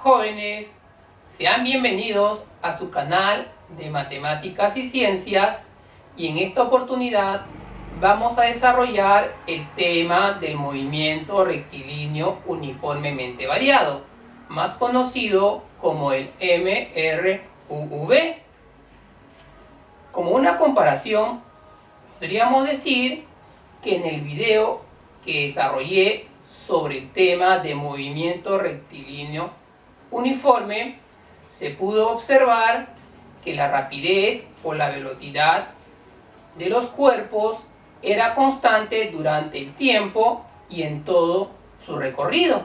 jóvenes, sean bienvenidos a su canal de Matemáticas y Ciencias, y en esta oportunidad vamos a desarrollar el tema del movimiento rectilíneo uniformemente variado, más conocido como el MRUV. Como una comparación, podríamos decir que en el video que desarrollé sobre el tema de movimiento rectilíneo uniforme, se pudo observar que la rapidez o la velocidad de los cuerpos era constante durante el tiempo y en todo su recorrido.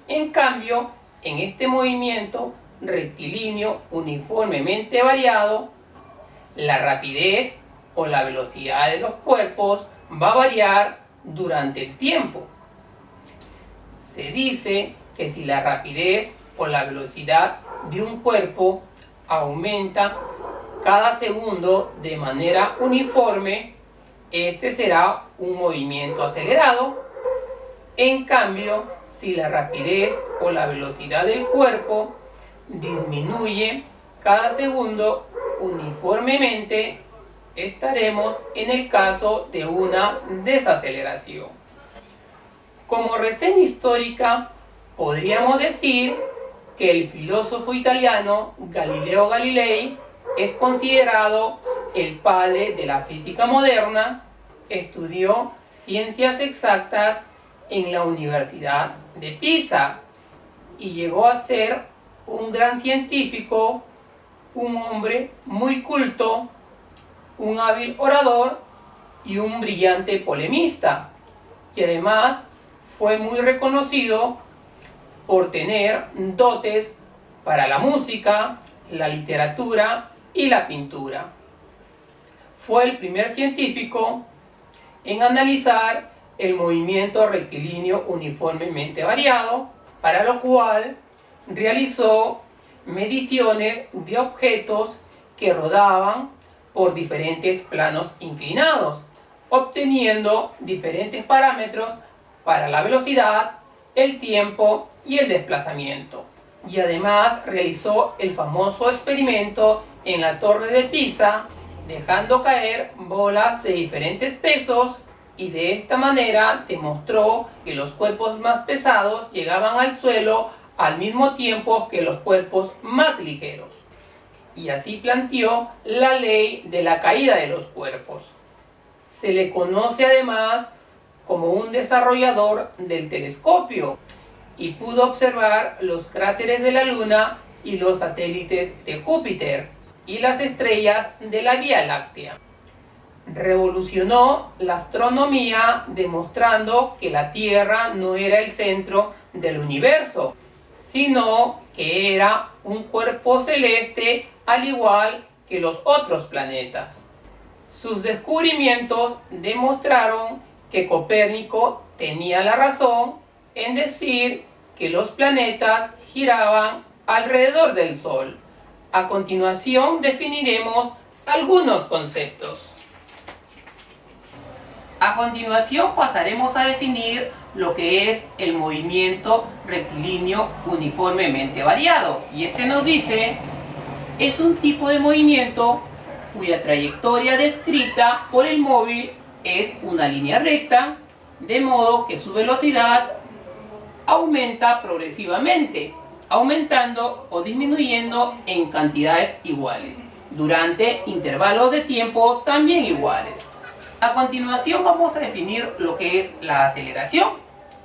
En cambio, en este movimiento rectilíneo uniformemente variado, la rapidez o la velocidad de los cuerpos va a variar durante el tiempo. Se dice que si la rapidez o la velocidad de un cuerpo aumenta cada segundo de manera uniforme, este será un movimiento acelerado. En cambio, si la rapidez o la velocidad del cuerpo disminuye cada segundo uniformemente, estaremos en el caso de una desaceleración. Como reseña histórica, podríamos decir que el filósofo italiano Galileo Galilei es considerado el padre de la física moderna. Estudió ciencias exactas en la Universidad de Pisa y llegó a ser un gran científico, un hombre muy culto, un hábil orador y un brillante polemista, y además fue muy reconocido por tener dotes para la música, la literatura y la pintura. Fue el primer científico en analizar el movimiento rectilíneo uniformemente variado, para lo cual realizó mediciones de objetos que rodaban por diferentes planos inclinados, obteniendo diferentes parámetros para la velocidad, el tiempo y el desplazamiento. Y además realizó el famoso experimento en la Torre de Pisa, dejando caer bolas de diferentes pesos, y de esta manera demostró que los cuerpos más pesados llegaban al suelo al mismo tiempo que los cuerpos más ligeros. Y así planteó la ley de la caída de los cuerpos. Se le conoce además como un desarrollador del telescopio, y pudo observar los cráteres de la Luna y los satélites de Júpiter y las estrellas de la Vía Láctea. Revolucionó la astronomía demostrando que la Tierra no era el centro del universo, sino que era un cuerpo celeste al igual que los otros planetas. Sus descubrimientos demostraron que Copérnico tenía la razón en decir que los planetas giraban alrededor del Sol. A continuación definiremos algunos conceptos. A continuación pasaremos a definir lo que es el movimiento rectilíneo uniformemente variado. Y este nos dice, es un tipo de movimiento cuya trayectoria descrita por el móvil es una línea recta, de modo que su velocidad aumenta progresivamente, aumentando o disminuyendo en cantidades iguales, durante intervalos de tiempo también iguales. A continuación vamos a definir lo que es la aceleración.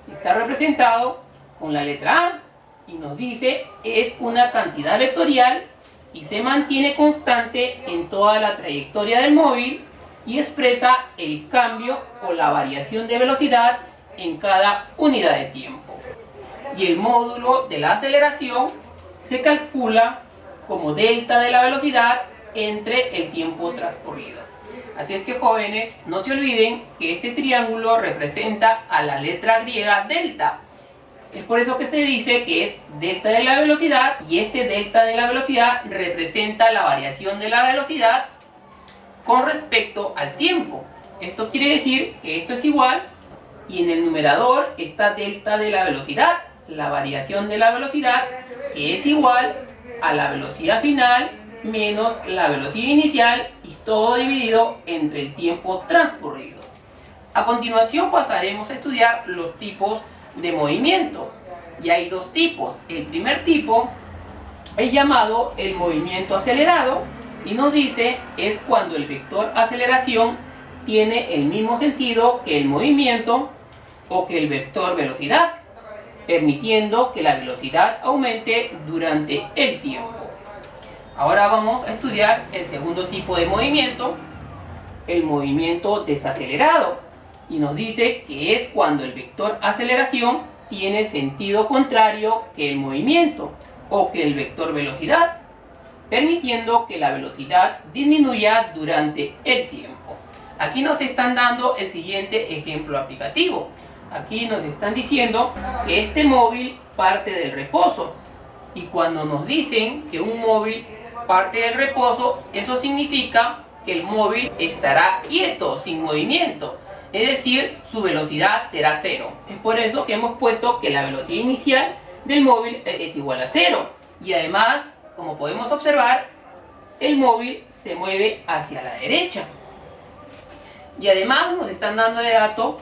Está representado con la letra A y nos dice es una cantidad vectorial y se mantiene constante en toda la trayectoria del móvil y expresa el cambio o la variación de velocidad en cada unidad de tiempo. Y el módulo de la aceleración se calcula como delta de la velocidad entre el tiempo transcurrido. Así es que, jóvenes, no se olviden que este triángulo representa a la letra griega delta. Es por eso que se dice que es delta de la velocidad, y este delta de la velocidad representa la variación de la velocidad con respecto al tiempo. Esto quiere decir que esto es igual, y en el numerador está delta de la velocidad, la variación de la velocidad, que es igual a la velocidad final menos la velocidad inicial y todo dividido entre el tiempo transcurrido. A continuación pasaremos a estudiar los tipos de movimiento. Y hay dos tipos. El primer tipo es llamado el movimiento acelerado y nos dice es cuando el vector aceleración tiene el mismo sentido que el movimiento o que el vector velocidad, permitiendo que la velocidad aumente durante el tiempo. Ahora vamos a estudiar el segundo tipo de movimiento, el movimiento desacelerado, y nos dice que es cuando el vector aceleración tiene sentido contrario que el movimiento o que el vector velocidad, permitiendo que la velocidad disminuya durante el tiempo. Aquí nos están dando el siguiente ejemplo aplicativo. Aquí nos están diciendo que este móvil parte del reposo, y cuando nos dicen que un móvil parte del reposo, eso significa que el móvil estará quieto, sin movimiento, es decir, su velocidad será cero. Es por eso que hemos puesto que la velocidad inicial del móvil es igual a cero, y además, como podemos observar, el móvil se mueve hacia la derecha. Y además nos están dando de dato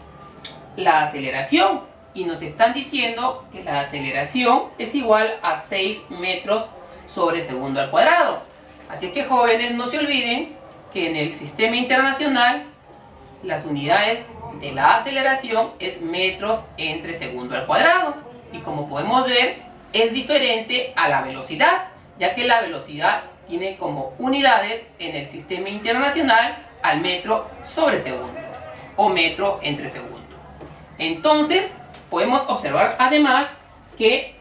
la aceleración, y nos están diciendo que la aceleración es igual a 6 metros sobre segundo al cuadrado. Así que, jóvenes, no se olviden que en el sistema internacional las unidades de la aceleración es metros entre segundo al cuadrado, y como podemos ver es diferente a la velocidad, ya que la velocidad tiene como unidades en el sistema internacional al metro sobre segundo o metro entre segundo. Entonces podemos observar además que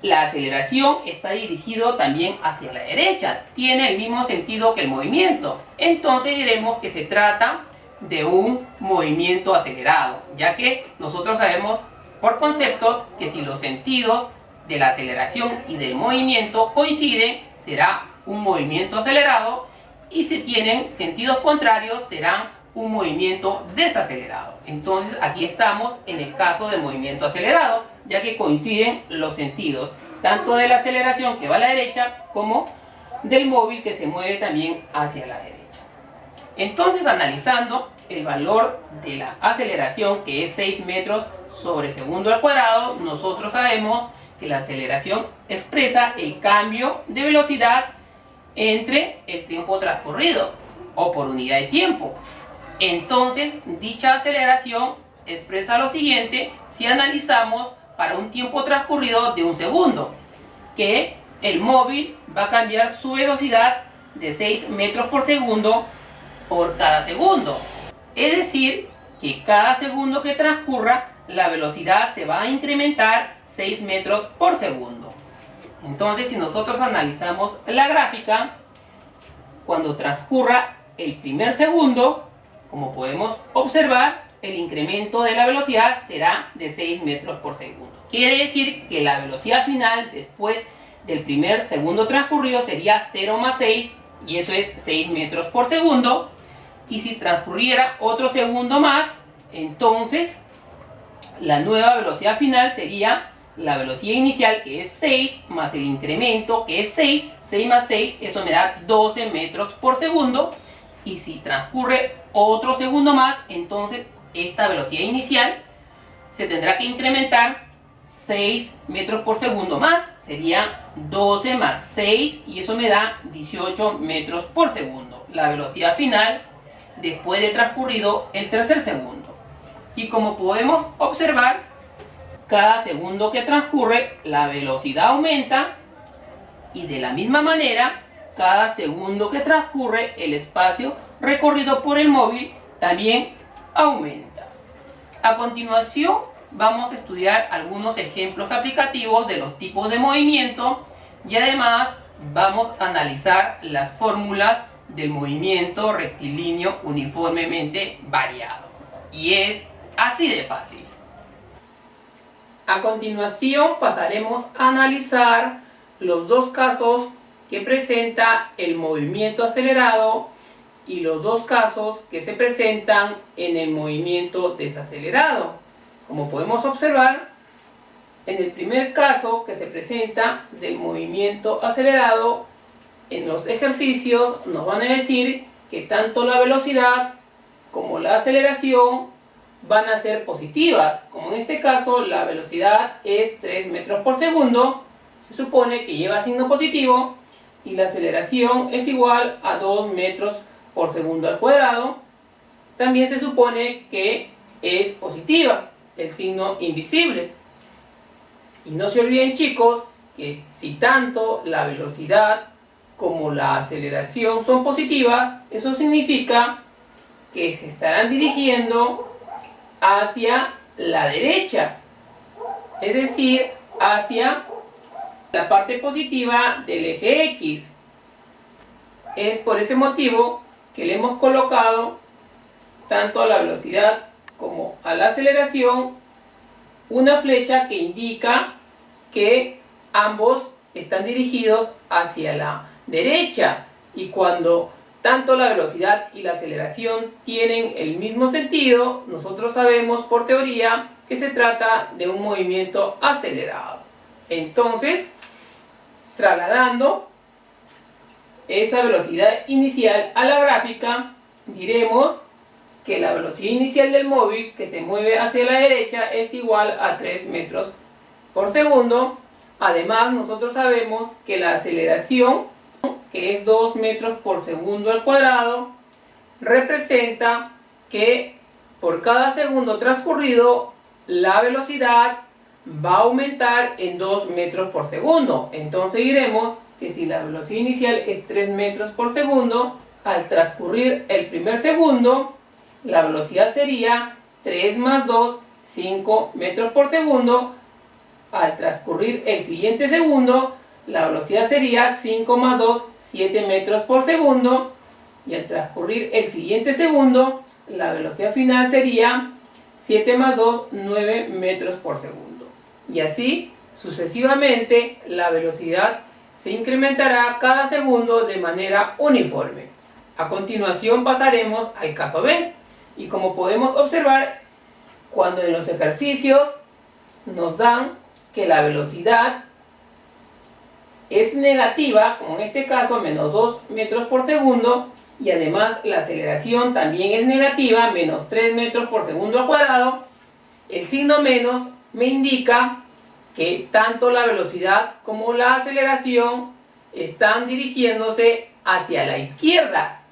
la aceleración está dirigido también hacia la derecha, tiene el mismo sentido que el movimiento. Entonces diremos que se trata de un movimiento acelerado, ya que nosotros sabemos por conceptos que si los sentidos de la aceleración y del movimiento coinciden, será un movimiento acelerado, y si tienen sentidos contrarios, serán un movimiento desacelerado. Entonces aquí estamos en el caso del movimiento acelerado, ya que coinciden los sentidos tanto de la aceleración que va a la derecha como del móvil que se mueve también hacia la derecha. Entonces, analizando el valor de la aceleración, que es 6 metros sobre segundo al cuadrado, nosotros sabemos que la aceleración expresa el cambio de velocidad entre el tiempo transcurrido o por unidad de tiempo. Entonces, dicha aceleración expresa lo siguiente si analizamos para un tiempo transcurrido de un segundo, que el móvil va a cambiar su velocidad de 6 metros por segundo por cada segundo. Es decir, que cada segundo que transcurra, la velocidad se va a incrementar 6 metros por segundo. Entonces, si nosotros analizamos la gráfica, cuando transcurra el primer segundo, como podemos observar, el incremento de la velocidad será de 6 metros por segundo. Quiere decir que la velocidad final después del primer segundo transcurrido sería 0 más 6, y eso es 6 metros por segundo. Y si transcurriera otro segundo más, entonces la nueva velocidad final sería la velocidad inicial, que es 6, más el incremento, que es 6, 6 más 6, eso me da 12 metros por segundo. Y si transcurre otro segundo más, entonces esta velocidad inicial se tendrá que incrementar 6 metros por segundo más, sería 12 más 6, y eso me da 18 metros por segundo, la velocidad final después de transcurrido el tercer segundo. Y como podemos observar, cada segundo que transcurre la velocidad aumenta, y de la misma manera cada segundo que transcurre el espacio recorrido por el móvil también aumenta. A continuación vamos a estudiar algunos ejemplos aplicativos de los tipos de movimiento, y además vamos a analizar las fórmulas del movimiento rectilíneo uniformemente variado. Y es así de fácil. A continuación pasaremos a analizar los dos casos que presenta el movimiento acelerado y los dos casos que se presentan en el movimiento desacelerado. Como podemos observar, En el primer caso que se presenta del movimiento acelerado, en los ejercicios nos van a decir que tanto la velocidad como la aceleración van a ser positivas. Como en este caso la velocidad es 3 metros por segundo, se supone que lleva signo positivo, y la aceleración es igual a 2 metros por segundo al cuadrado. También se supone que es positiva, el signo invisible. Y no se olviden, chicos, que si tanto la velocidad como la aceleración son positivas, eso significa que se estarán dirigiendo hacia la derecha, es decir, hacia la parte positiva del eje X. Es por ese motivo que le hemos colocado tanto a la velocidad como a la aceleración una flecha que indica que ambos están dirigidos hacia la derecha, y cuando tanto la velocidad y la aceleración tienen el mismo sentido, nosotros sabemos por teoría que se trata de un movimiento acelerado. Entonces, trasladando esa velocidad inicial a la gráfica, diremos que la velocidad inicial del móvil que se mueve hacia la derecha es igual a 3 metros por segundo. Además, nosotros sabemos que la aceleración, que es 2 metros por segundo al cuadrado, representa que por cada segundo transcurrido la velocidad va a aumentar en 2 metros por segundo. Entonces diremos que si la velocidad inicial es 3 metros por segundo, al transcurrir el primer segundo, la velocidad sería 3 más 2, 5 metros por segundo. Al transcurrir el siguiente segundo, la velocidad sería 5 más 2, 7 metros por segundo. Y al transcurrir el siguiente segundo, la velocidad final sería 7 más 2, 9 metros por segundo. Y así sucesivamente la velocidad se incrementará cada segundo de manera uniforme. A continuación pasaremos al caso B. Y como podemos observar, cuando en los ejercicios nos dan que la velocidad es negativa, como en este caso menos 2 metros por segundo, y además la aceleración también es negativa, menos 3 metros por segundo al cuadrado, el signo menos me indica que tanto la velocidad como la aceleración están dirigiéndose hacia la izquierda,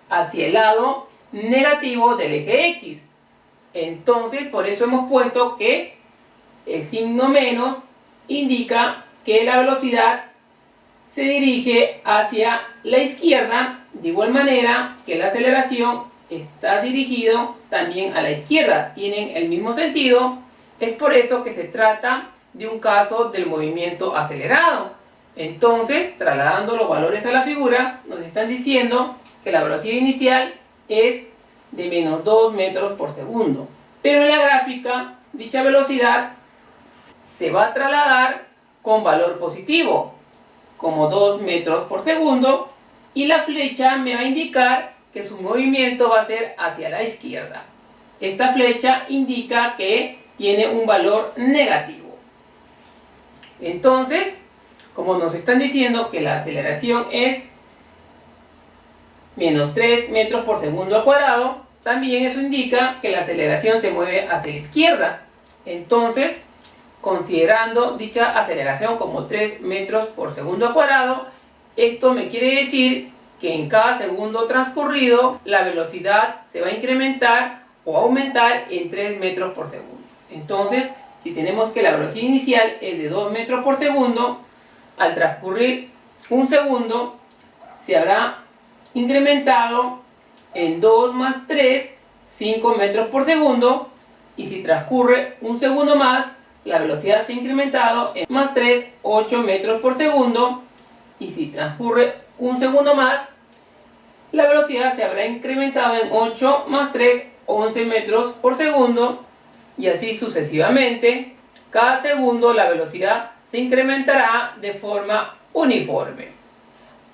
hacia el lado negativo del eje X. Entonces, por eso hemos puesto que el signo menos indica que la velocidad se dirige hacia la izquierda, de igual manera que la aceleración está dirigido también a la izquierda, tienen el mismo sentido. Es por eso que se trata de un caso del movimiento acelerado. Entonces, trasladando los valores a la figura, nos están diciendo que la velocidad inicial es de menos 2 metros por segundo. Pero en la gráfica, dicha velocidad se va a trasladar con valor positivo, como 2 metros por segundo, y la flecha me va a indicar que su movimiento va a ser hacia la izquierda. Esta flecha indica que tiene un valor negativo. Entonces, como nos están diciendo que la aceleración es menos 3 metros por segundo al cuadrado, también eso indica que la aceleración se mueve hacia la izquierda. Entonces, considerando dicha aceleración como 3 metros por segundo al cuadrado, esto me quiere decir que en cada segundo transcurrido la velocidad se va a incrementar o aumentar en 3 metros por segundo. Entonces, si tenemos que la velocidad inicial es de 2 metros por segundo, al transcurrir un segundo se habrá incrementado en 2 más 3, 5 metros por segundo, y si transcurre un segundo más, la velocidad se ha incrementado en más 3, 8 metros por segundo, y si transcurre un segundo más, la velocidad se habrá incrementado en 8 más 3, 11 metros por segundo, y así sucesivamente. Cada segundo la velocidad se incrementará de forma uniforme.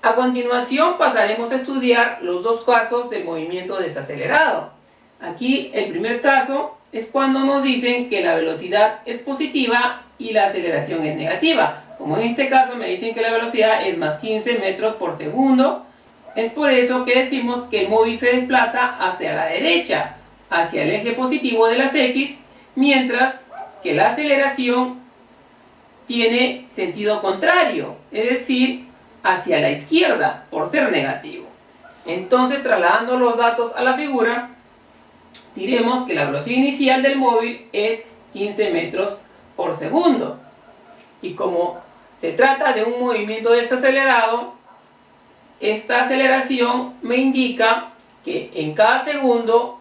A continuación pasaremos a estudiar los dos casos del movimiento desacelerado. Aquí el primer caso es cuando nos dicen que la velocidad es positiva y la aceleración es negativa. Como en este caso me dicen que la velocidad es más 15 metros por segundo, es por eso que decimos que el móvil se desplaza hacia la derecha, hacia el eje positivo de las X, mientras que la aceleración tiene sentido contrario, es decir, hacia la izquierda, por ser negativo. Entonces, trasladando los datos a la figura, diremos que la velocidad inicial del móvil es 15 metros por segundo. Y como se trata de un movimiento desacelerado, esta aceleración me indica que en cada segundo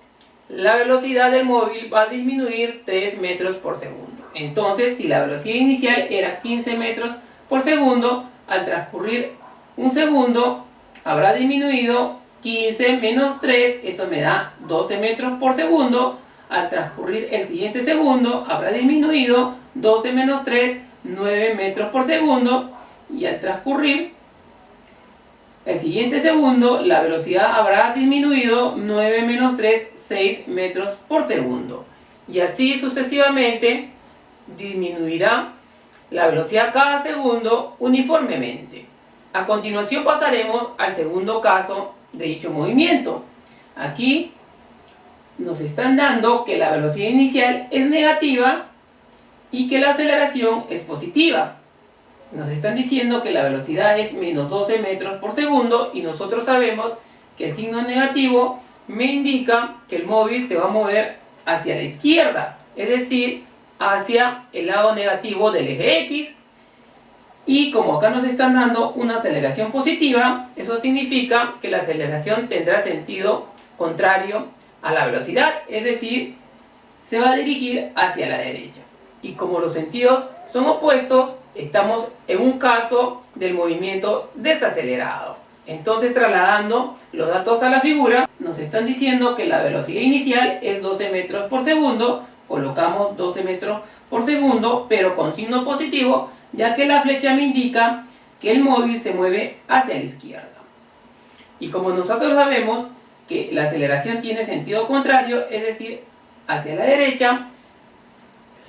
la velocidad del móvil va a disminuir 3 metros por segundo. Entonces, si la velocidad inicial era 15 metros por segundo, al transcurrir un segundo habrá disminuido 15 menos 3, eso me da 12 metros por segundo. Al transcurrir el siguiente segundo habrá disminuido 12 menos 3, 9 metros por segundo. Y al transcurrir el siguiente segundo, la velocidad habrá disminuido 9 menos 3, 6 metros por segundo. Y así sucesivamente disminuirá la velocidad cada segundo uniformemente. A continuación pasaremos al segundo caso de dicho movimiento. Aquí nos están dando que la velocidad inicial es negativa y que la aceleración es positiva. Nos están diciendo que la velocidad es menos 12 metros por segundo y nosotros sabemos que el signo negativo me indica que el móvil se va a mover hacia la izquierda, es decir, hacia el lado negativo del eje X. Y como acá nos están dando una aceleración positiva, eso significa que la aceleración tendrá sentido contrario a la velocidad, es decir, se va a dirigir hacia la derecha. Y como los sentidos son opuestos, estamos en un caso del movimiento desacelerado. Entonces, trasladando los datos a la figura, nos están diciendo que la velocidad inicial es 12 metros por segundo. Colocamos 12 metros por segundo, pero con signo positivo, ya que la flecha me indica que el móvil se mueve hacia la izquierda. Y como nosotros sabemos que la aceleración tiene sentido contrario, es decir, hacia la derecha,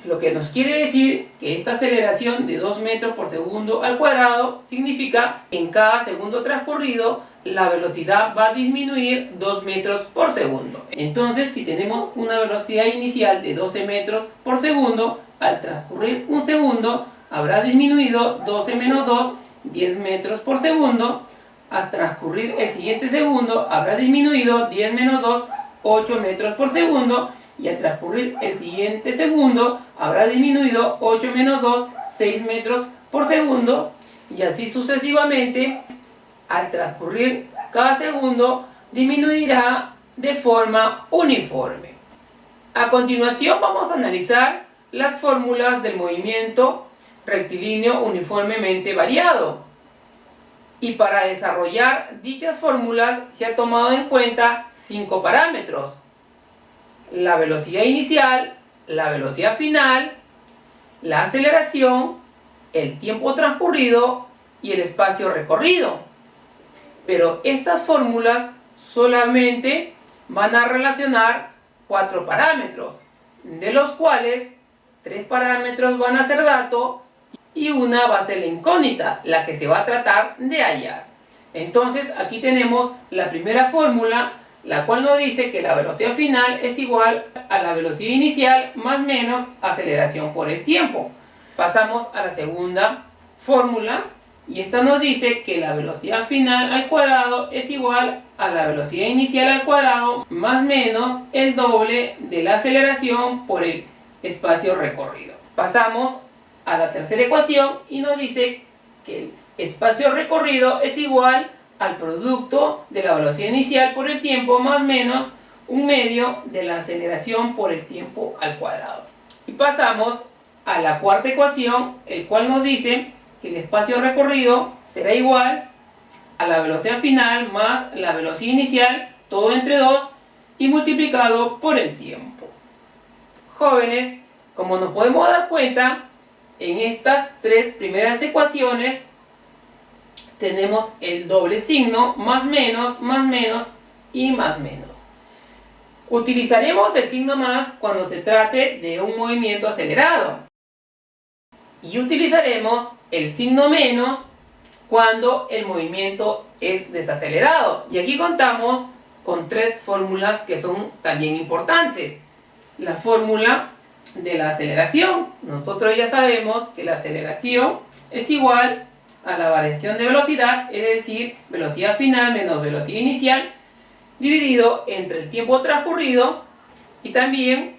lo que nos quiere decir que esta aceleración de 2 metros por segundo al cuadrado significa que en cada segundo transcurrido la velocidad va a disminuir 2 metros por segundo. Entonces, si tenemos una velocidad inicial de 12 metros por segundo, al transcurrir un segundo habrá disminuido 12 menos 2, 10 metros por segundo. Al transcurrir el siguiente segundo habrá disminuido 10 menos 2, 8 metros por segundo. Y al transcurrir el siguiente segundo habrá disminuido 8 menos 2, 6 metros por segundo. Y así sucesivamente, al transcurrir cada segundo disminuirá de forma uniforme. A continuación vamos a analizar las fórmulas del movimiento rectilíneo uniformemente variado. Y para desarrollar dichas fórmulas se ha tomado en cuenta 5 parámetros: la velocidad inicial, la velocidad final, la aceleración, el tiempo transcurrido y el espacio recorrido. Pero estas fórmulas solamente van a relacionar 4 parámetros, de los cuales 3 parámetros van a ser dato y una va a ser la incógnita, la que se va a tratar de hallar. Entonces aquí tenemos la primera fórmula, la cual nos dice que la velocidad final es igual a la velocidad inicial más menos aceleración por el tiempo. Pasamos a la segunda fórmula y esta nos dice que la velocidad final al cuadrado es igual a la velocidad inicial al cuadrado más menos el doble de la aceleración por el espacio recorrido. Pasamos a la tercera ecuación y nos dice que el espacio recorrido es igual al producto de la velocidad inicial por el tiempo más menos un medio de la aceleración por el tiempo al cuadrado. Y pasamos a la cuarta ecuación, el cual nos dice que el espacio recorrido será igual a la velocidad final más la velocidad inicial, todo entre 2 y multiplicado por el tiempo. Jóvenes, como nos podemos dar cuenta, en estas 3 primeras ecuaciones tenemos el doble signo, más menos y más menos. Utilizaremos el signo más cuando se trate de un movimiento acelerado. y utilizaremos el signo menos cuando el movimiento es desacelerado. Y aquí contamos con tres fórmulas que son también importantes. La fórmula de la aceleración. Nosotros ya sabemos que la aceleración es igual a la variación de velocidad, es decir, velocidad final menos velocidad inicial, dividido entre el tiempo transcurrido. Y también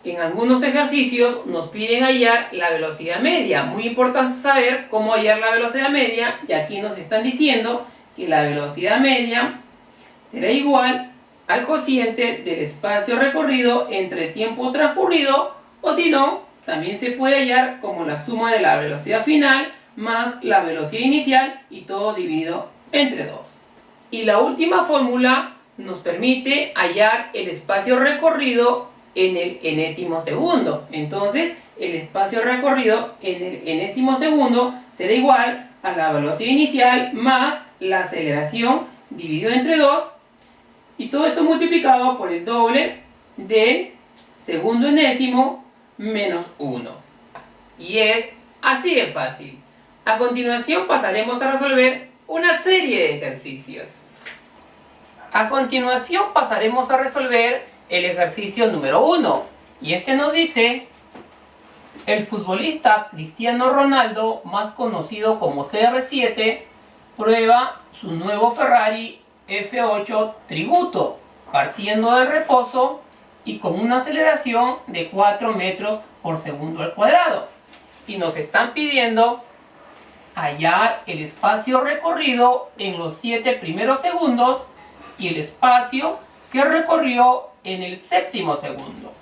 en algunos ejercicios nos piden hallar la velocidad media. Muy importante saber cómo hallar la velocidad media, y aquí nos están diciendo que la velocidad media será igual al cociente del espacio recorrido entre el tiempo transcurrido, o si no, también se puede hallar como la suma de la velocidad final más la velocidad inicial, y todo dividido entre 2. Y la última fórmula nos permite hallar el espacio recorrido en el enésimo segundo. Entonces, el espacio recorrido en el enésimo segundo será igual a la velocidad inicial más la aceleración dividido entre 2, y todo esto multiplicado por el doble del segundo enésimo menos 1. Y es así de fácil. A continuación pasaremos a resolver una serie de ejercicios. A continuación pasaremos a resolver el ejercicio número 1. Y este nos dice: el futbolista Cristiano Ronaldo, más conocido como CR7, prueba su nuevo Ferrari F8 Tributo, partiendo del reposo y con una aceleración de 4 metros por segundo al cuadrado. Y nos están pidiendo hallar el espacio recorrido en los 7 primeros segundos y el espacio que recorrió en el séptimo segundo.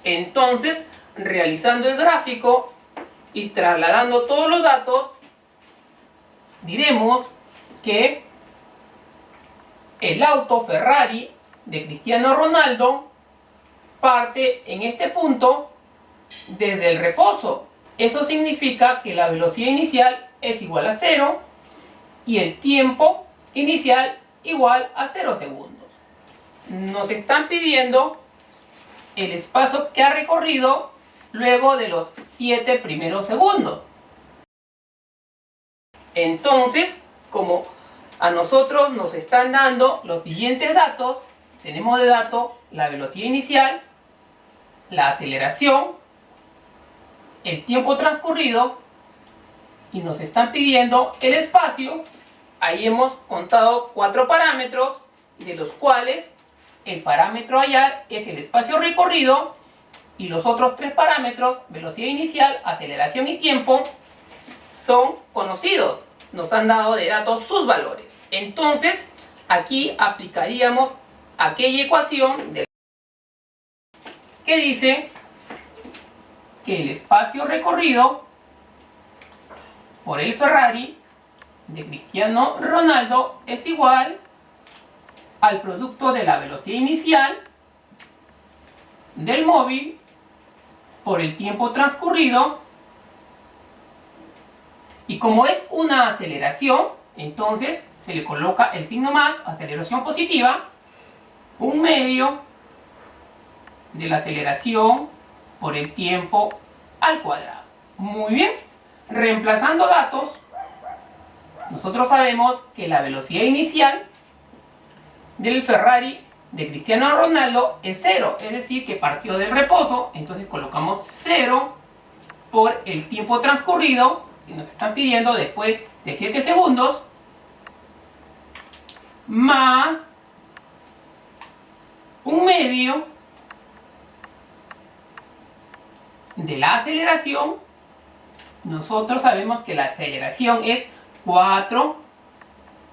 Entonces, realizando el gráfico y trasladando todos los datos, diremos que el auto Ferrari de Cristiano Ronaldo parte en este punto desde el reposo. Eso significa que la velocidad inicial es igual a 0 y el tiempo inicial igual a 0 segundos. Nos están pidiendo el espacio que ha recorrido luego de los 7 primeros segundos. Entonces, como a nosotros nos están dando los siguientes datos, tenemos de dato la velocidad inicial, la aceleración, el tiempo transcurrido, y nos están pidiendo el espacio. Ahí hemos contado 4 parámetros, de los cuales el parámetro a hallar es el espacio recorrido, y los otros 3 parámetros, velocidad inicial, aceleración y tiempo, son conocidos. Nos han dado de datos sus valores. Entonces, aquí aplicaríamos aquella ecuación que dice que el espacio recorrido por el Ferrari de Cristiano Ronaldo es igual al producto de la velocidad inicial del móvil por el tiempo transcurrido, y como es una aceleración, entonces se le coloca el signo más, aceleración positiva, 1/2 de la aceleración por el tiempo al cuadrado. Muy bien, reemplazando datos, nosotros sabemos que la velocidad inicial del Ferrari de Cristiano Ronaldo es 0, es decir, que partió del reposo. Entonces colocamos 0 por el tiempo transcurrido, que nos están pidiendo después de 7 segundos, más 1/2 de la aceleración. Nosotros sabemos que la aceleración es 4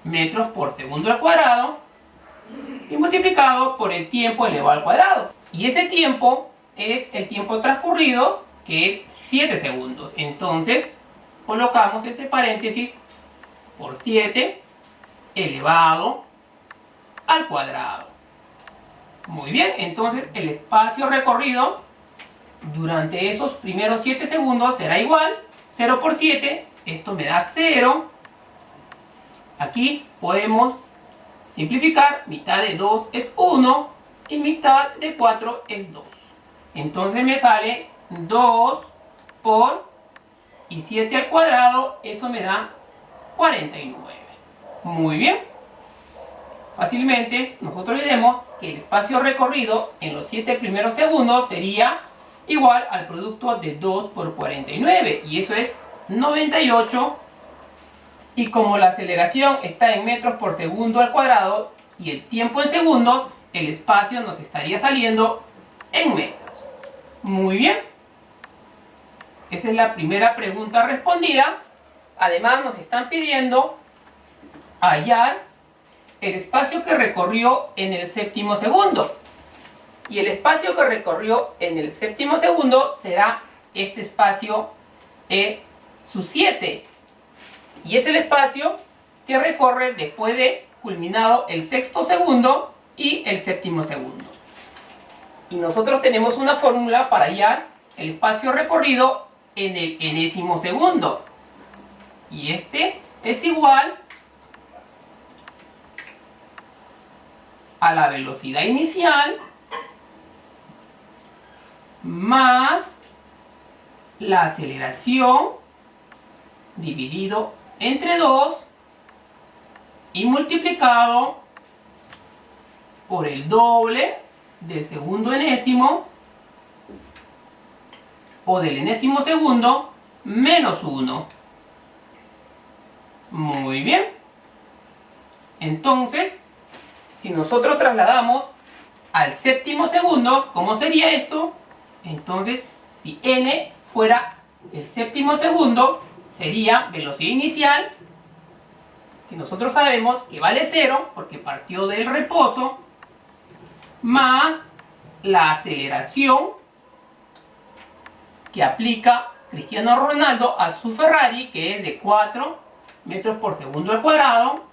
metros por segundo al cuadrado, y multiplicado por el tiempo elevado al cuadrado. Y ese tiempo es el tiempo transcurrido, que es 7 segundos. Entonces colocamos entre paréntesis por 7 elevado al cuadrado. Muy bien, entonces el espacio recorrido durante esos primeros 7 segundos será igual 0 por 7, esto me da 0. Aquí podemos simplificar, mitad de 2 es 1 y mitad de 4 es 2. Entonces me sale 2 por y 7 al cuadrado, eso me da 49. Muy bien. Fácilmente nosotros diremos que el espacio recorrido en los 7 primeros segundos sería igual al producto de 2 por 49, y eso es 98. Y como la aceleración está en metros por segundo al cuadrado y el tiempo en segundos, el espacio nos estaría saliendo en metros. Muy bien. Esa es la primera pregunta respondida. Además nos están pidiendo hallar el espacio que recorrió en el séptimo segundo. Y el espacio que recorrió en el séptimo segundo será este espacio E sub 7. Y es el espacio que recorre después de culminado el sexto segundo y el séptimo segundo. Y nosotros tenemos una fórmula para hallar el espacio recorrido en el enésimo segundo. Y este es igual a la velocidad inicial más la aceleración dividido entre 2 y multiplicado por el doble del segundo enésimo o del enésimo segundo menos 1. Muy bien. Entonces, si nosotros trasladamos al séptimo segundo, ¿cómo sería esto? Entonces, si n fuera el séptimo segundo, sería velocidad inicial, que nosotros sabemos que vale 0 porque partió del reposo, más la aceleración que aplica Cristiano Ronaldo a su Ferrari, que es de 4 metros por segundo al cuadrado,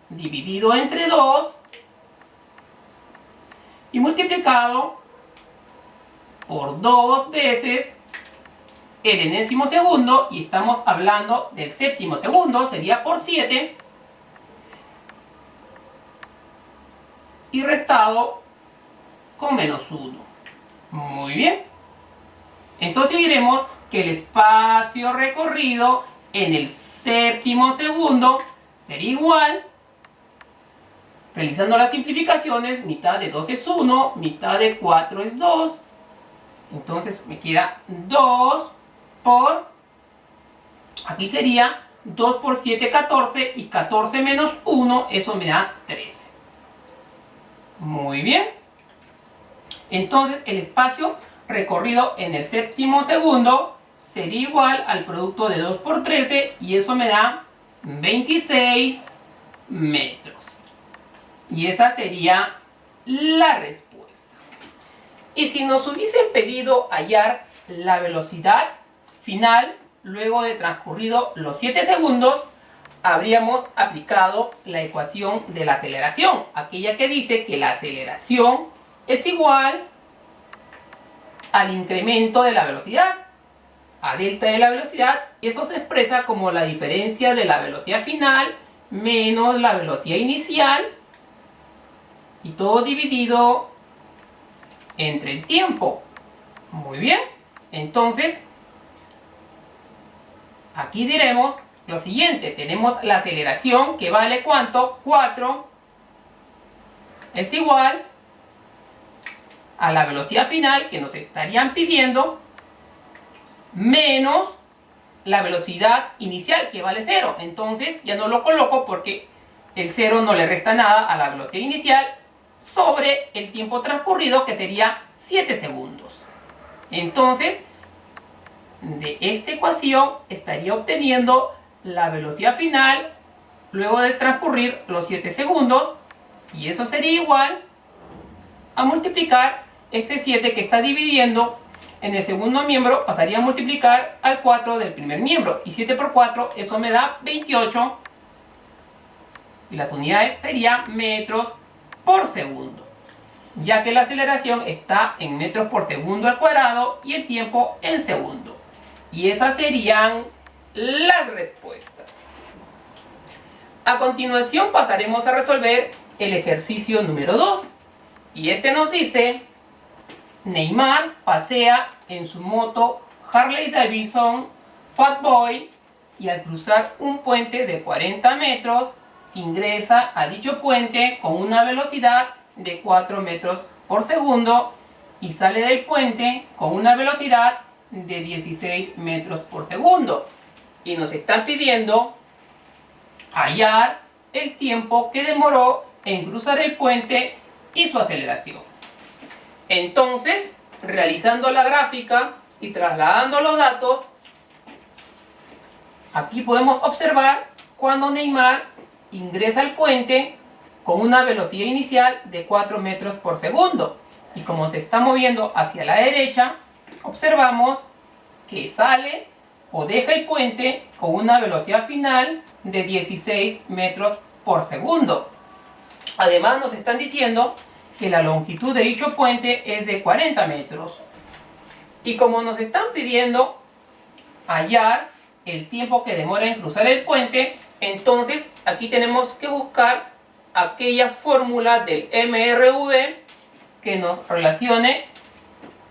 dividido entre 2 y multiplicado por 2 veces el enésimo segundo, y estamos hablando del séptimo segundo, sería por 7, y restado con menos 1. Muy bien. Entonces diremos que el espacio recorrido en el séptimo segundo sería igual, realizando las simplificaciones, mitad de 2 es 1, mitad de 4 es 2, entonces me queda 2 por, aquí sería 2 por 7, 14, y 14 menos 1, eso me da 13. Muy bien. Entonces el espacio recorrido en el séptimo segundo sería igual al producto de 2 por 13, y eso me da 26 metros. Y esa sería la respuesta. Y si nos hubiesen pedido hallar la velocidad final luego de transcurrido los 7 segundos, habríamos aplicado la ecuación de la aceleración, aquella que dice que la aceleración es igual al incremento de la velocidad, a delta de la velocidad, y eso se expresa como la diferencia de la velocidad final menos la velocidad inicial, y todo dividido entre el tiempo. Muy bien. Entonces, aquí diremos lo siguiente. Tenemos la aceleración que vale ¿cuánto? 4 es igual a la velocidad final que nos estarían pidiendo menos la velocidad inicial que vale 0. Entonces ya no lo coloco porque el 0 no le resta nada a la velocidad inicial sobre el tiempo transcurrido, que sería 7 segundos. Entonces, de esta ecuación estaría obteniendo la velocidad final luego de transcurrir los 7 segundos, y eso sería igual a multiplicar este 7 que está dividiendo en el segundo miembro, pasaría a multiplicar al 4 del primer miembro, y 7 por 4, eso me da 28, y las unidades serían metros por segundo, ya que la aceleración está en metros por segundo al cuadrado y el tiempo en segundo. Y esas serían las respuestas. A continuación pasaremos a resolver el ejercicio número 2. Y este nos dice: Neymar pasea en su moto Harley Davidson Fat Boy y al cruzar un puente de 40 metros ingresa a dicho puente con una velocidad de 4 metros por segundo y sale del puente con una velocidad de 16 metros por segundo. Y nos están pidiendo hallar el tiempo que demoró en cruzar el puente y su aceleración. Entonces, realizando la gráfica y trasladando los datos, aquí podemos observar cuando Neymar ingresa al puente con una velocidad inicial de 4 metros por segundo. Y como se está moviendo hacia la derecha, observamos que sale o deja el puente con una velocidad final de 16 metros por segundo. Además nos están diciendo que la longitud de dicho puente es de 40 metros. Y como nos están pidiendo hallar el tiempo que demora en cruzar el puente, entonces aquí tenemos que buscar aquella fórmula del MRV que nos relacione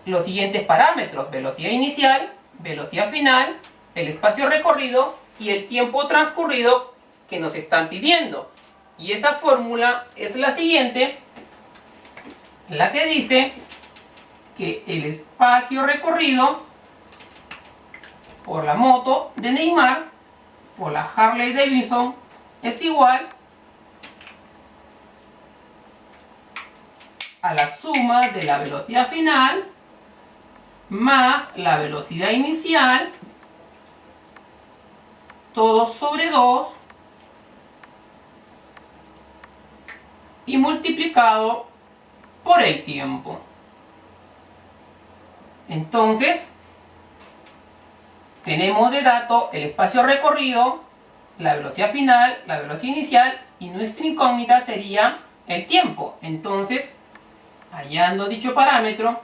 los siguientes parámetros: velocidad inicial, velocidad final, el espacio recorrido y el tiempo transcurrido que nos están pidiendo. Y esa fórmula es la siguiente, la que dice que el espacio recorrido por la moto de Neymar, por la Harley Davidson, es igual a la suma de la velocidad final más la velocidad inicial, todo sobre 2, y multiplicado por el tiempo. Entonces, tenemos de dato el espacio recorrido, la velocidad final, la velocidad inicial, y nuestra incógnita sería el tiempo. Entonces, hallando dicho parámetro,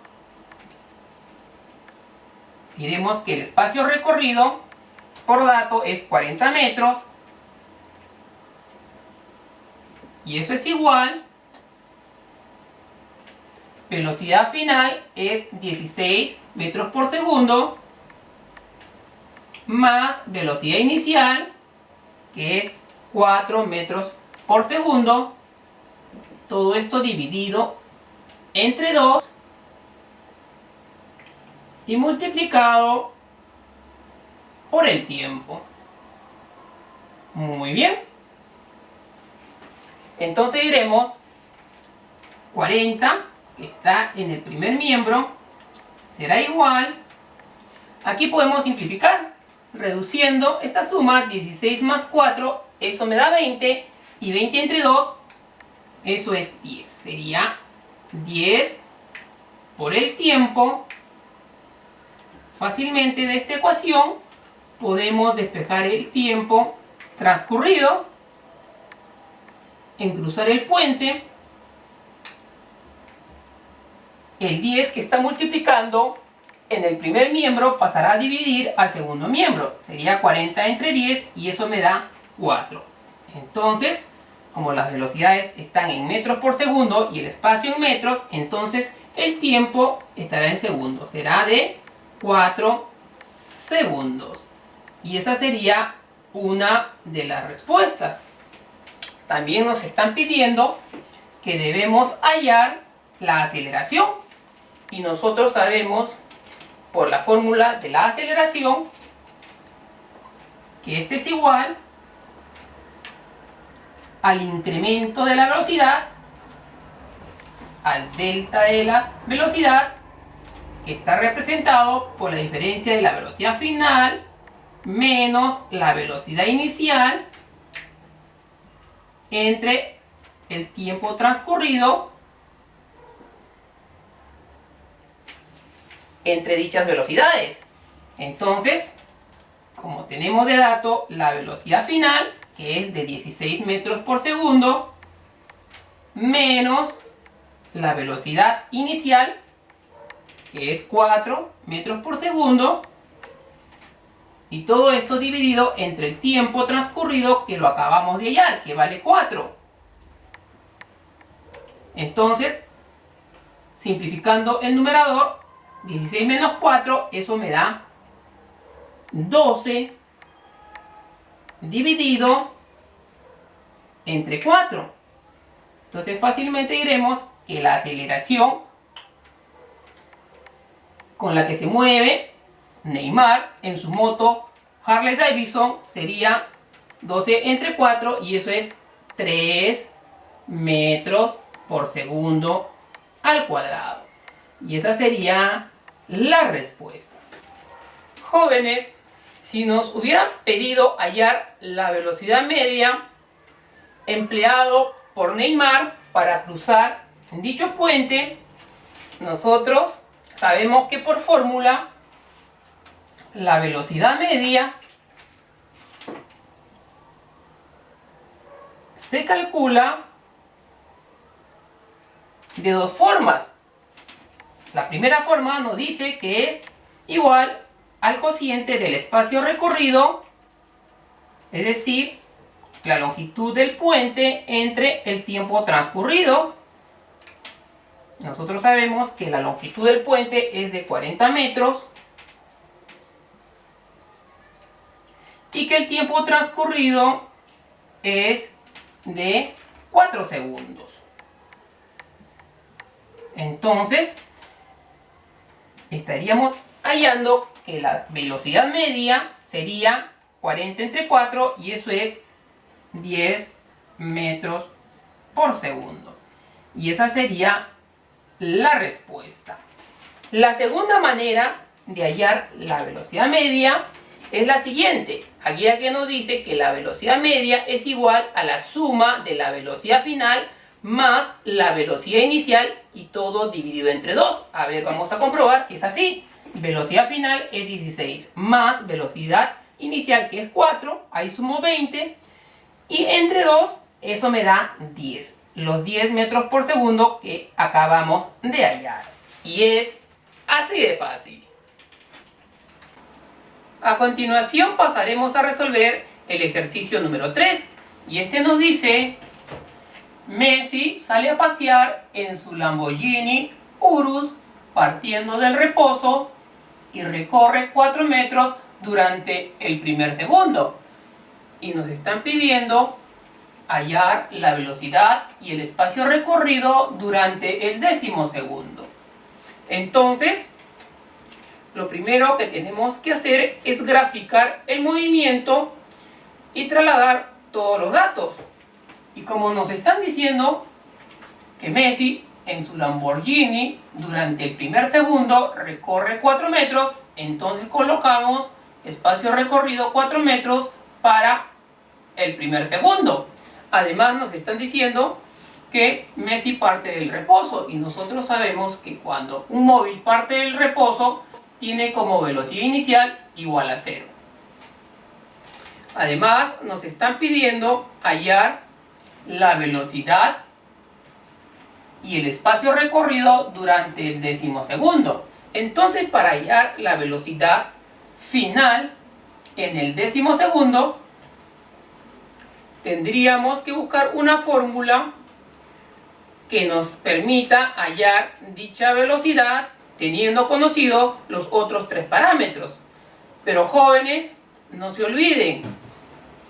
diremos que el espacio recorrido por dato es 40 metros, y eso es igual, velocidad final es 16 metros por segundo, más velocidad inicial, que es 4 metros por segundo, todo esto dividido entre 2 y multiplicado por el tiempo. Muy bien. Entonces diremos 40, que está en el primer miembro, será igual, aquí podemos simplificar, reduciendo esta suma, 16 más 4, eso me da 20, y 20 entre 2, eso es 10. Sería 10 por el tiempo. Fácilmente de esta ecuación podemos despejar el tiempo transcurrido en cruzar el puente. El 10 que está multiplicando en el primer miembro pasará a dividir al segundo miembro. Sería 40 entre 10 y eso me da 4. Entonces, como las velocidades están en metros por segundo y el espacio en metros, entonces el tiempo estará en segundos. Será de 4 segundos. Y esa sería una de las respuestas. También nos están pidiendo que debemos hallar la aceleración. Y nosotros sabemos por la fórmula de la aceleración que este es igual al incremento de la velocidad, al delta de la velocidad, que está representado por la diferencia de la velocidad final menos la velocidad inicial entre el tiempo transcurrido entre dichas velocidades. Entonces, como tenemos de dato la velocidad final, que es de 16 metros por segundo, menos la velocidad inicial, que es 4 metros por segundo, y todo esto dividido entre el tiempo transcurrido, que lo acabamos de hallar, que vale 4. Entonces, simplificando el numerador, 16 menos 4, eso me da 12 dividido entre 4. Entonces fácilmente diremos que la aceleración con la que se mueve Neymar en su moto Harley Davidson sería 12 entre 4 y eso es 3 metros por segundo al cuadrado. Y esa sería la respuesta. Jóvenes, si nos hubieran pedido hallar la velocidad media empleado por Neymar para cruzar dicho puente, nosotros sabemos que por fórmula la velocidad media se calcula de dos formas. La primera forma nos dice que es igual al cociente del espacio recorrido, es decir, la longitud del puente entre el tiempo transcurrido. Nosotros sabemos que la longitud del puente es de 40 metros y que el tiempo transcurrido es de 4 segundos. Entonces, estaríamos hallando que la velocidad media sería 40 entre 4 y eso es 10 metros por segundo. Y esa sería la respuesta. La segunda manera de hallar la velocidad media es la siguiente. Aquí ya que nos dice que la velocidad media es igual a la suma de la velocidad final más la velocidad inicial y todo dividido entre 2. A ver, vamos a comprobar si es así. Velocidad final es 16 más velocidad inicial que es 4, ahí sumo 20 y entre 2 eso me da 10. Los 10 metros por segundo que acabamos de hallar. Y es así de fácil. A continuación pasaremos a resolver el ejercicio número 3. Y este nos dice: Messi sale a pasear en su Lamborghini Urus partiendo del reposo y recorre 4 metros durante el primer segundo. Y nos están pidiendo hallar la velocidad y el espacio recorrido durante el 10º segundo. Entonces, lo primero que tenemos que hacer es graficar el movimiento y trasladar todos los datos. Y como nos están diciendo que Messi en su Lamborghini durante el primer segundo recorre 4 metros, entonces colocamos espacio recorrido 4 metros para el primer segundo. Además nos están diciendo que Messi parte del reposo y nosotros sabemos que cuando un móvil parte del reposo tiene como velocidad inicial igual a 0. Además nos están pidiendo hallar la velocidad y el espacio recorrido durante el 10º segundo. Entonces, para hallar la velocidad final en el 10º segundo, tendríamos que buscar una fórmula que nos permita hallar dicha velocidad teniendo conocidos los otros 3 parámetros. Pero jóvenes, no se olviden,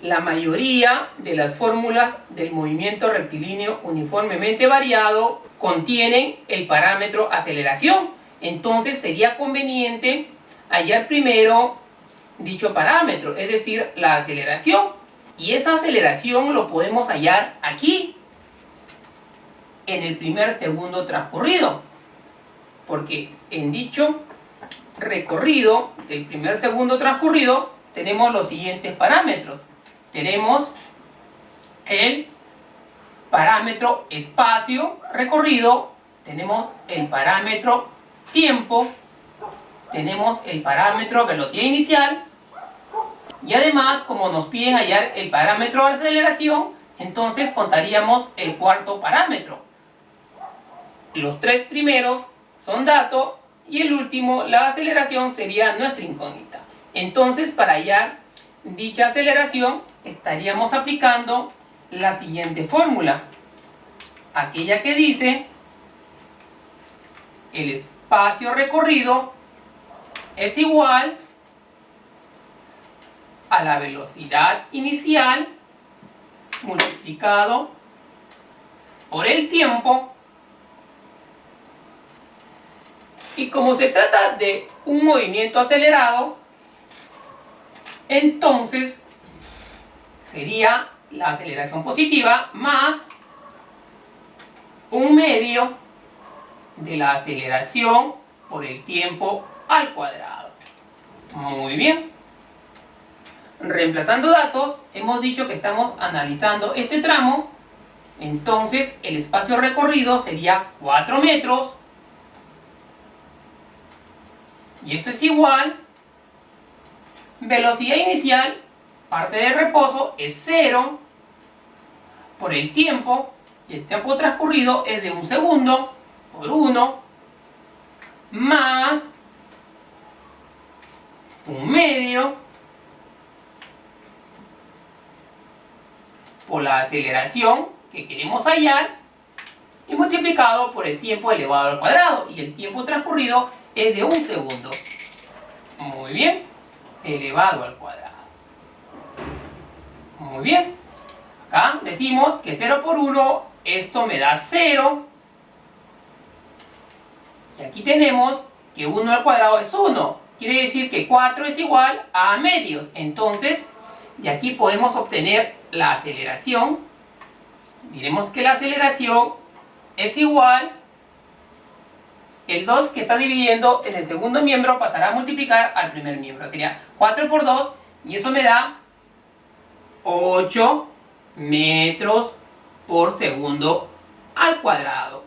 la mayoría de las fórmulas del movimiento rectilíneo uniformemente variado contienen el parámetro aceleración. Entonces sería conveniente hallar primero dicho parámetro, es decir, la aceleración. Y esa aceleración lo podemos hallar aquí, en el primer segundo transcurrido. Porque en dicho recorrido del primer segundo transcurrido tenemos los siguientes parámetros. Tenemos el parámetro espacio recorrido, tenemos el parámetro tiempo, tenemos el parámetro velocidad inicial y además, como nos piden hallar el parámetro de aceleración, entonces contaríamos el cuarto parámetro. Los 3 primeros son dato y el último, la aceleración, sería nuestra incógnita. Entonces, para hallar dicha aceleración estaríamos aplicando la siguiente fórmula, aquella que dice el espacio recorrido es igual a la velocidad inicial multiplicado por el tiempo. Y como se trata de un movimiento acelerado, entonces sería la aceleración positiva más 1/2 de la aceleración por el tiempo al cuadrado. Muy bien. Reemplazando datos, hemos dicho que estamos analizando este tramo. Entonces el espacio recorrido sería 4 metros. Y esto es igual, velocidad inicial, parte de reposo es 0 por el tiempo, y el tiempo transcurrido es de 1 segundo por 1 más 1/2 por la aceleración que queremos hallar y multiplicado por el tiempo elevado al cuadrado, y el tiempo transcurrido es de 1 segundo. Muy bien, elevado al cuadrado. Muy bien. Acá decimos que 0 por 1, esto me da 0. Y aquí tenemos que 1 al cuadrado es 1. Quiere decir que 4 es igual a medios. Entonces, de aquí podemos obtener la aceleración. Diremos que la aceleración es igual, el 2 que está dividiendo en el segundo miembro pasará a multiplicar al primer miembro. Sería 4 por 2 y eso me da 8 metros por segundo al cuadrado,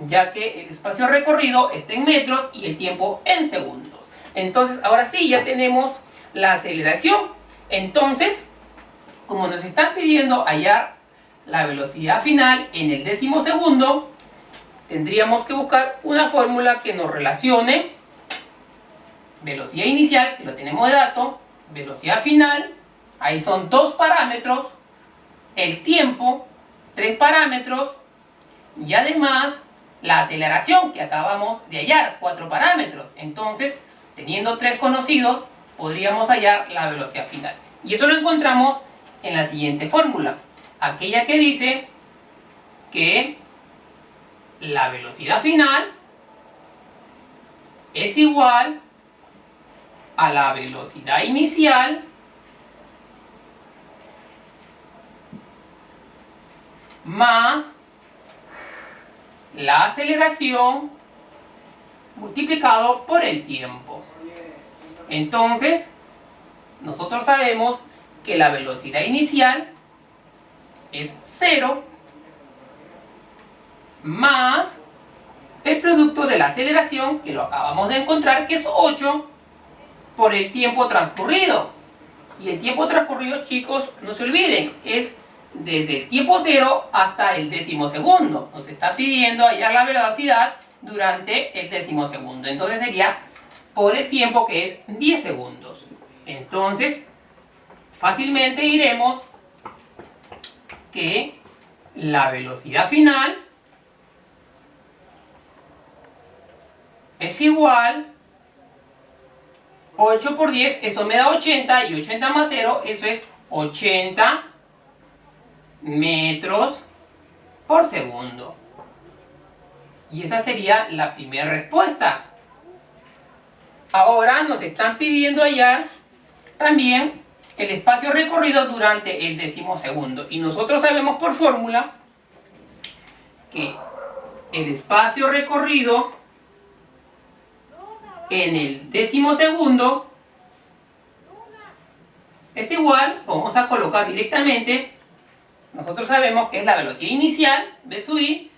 ya que el espacio recorrido está en metros y el tiempo en segundos. Entonces, ahora sí, ya tenemos la aceleración. Entonces, como nos están pidiendo hallar la velocidad final en el décimo segundo, tendríamos que buscar una fórmula que nos relacione velocidad inicial, que lo tenemos de dato, velocidad final, ahí son 2 parámetros, el tiempo, 3 parámetros, y además la aceleración que acabamos de hallar, 4 parámetros. Entonces, teniendo 3 conocidos, podríamos hallar la velocidad final. Y eso lo encontramos en la siguiente fórmula, aquella que dice que la velocidad final es igual a la velocidad inicial más la aceleración multiplicado por el tiempo. Entonces, nosotros sabemos que la velocidad inicial es 0 más el producto de la aceleración, que lo acabamos de encontrar, que es 8 por el tiempo transcurrido. Y el tiempo transcurrido, chicos, no se olviden, es desde el tiempo 0 hasta el décimo segundo. Nos está pidiendo hallar la velocidad durante el décimo segundo. Entonces sería por el tiempo, que es 10 segundos. Entonces, fácilmente diremos que la velocidad final es igual 8 por 10, eso me da 80, y 80 más 0, eso es 80 metros por segundo. Y esa sería la primera respuesta. Ahora nos están pidiendo hallar también el espacio recorrido durante el décimo segundo. Y nosotros sabemos por fórmula que el espacio recorrido en el décimo segundo es igual, vamos a colocar directamente, nosotros sabemos que es la velocidad inicial, V sub I,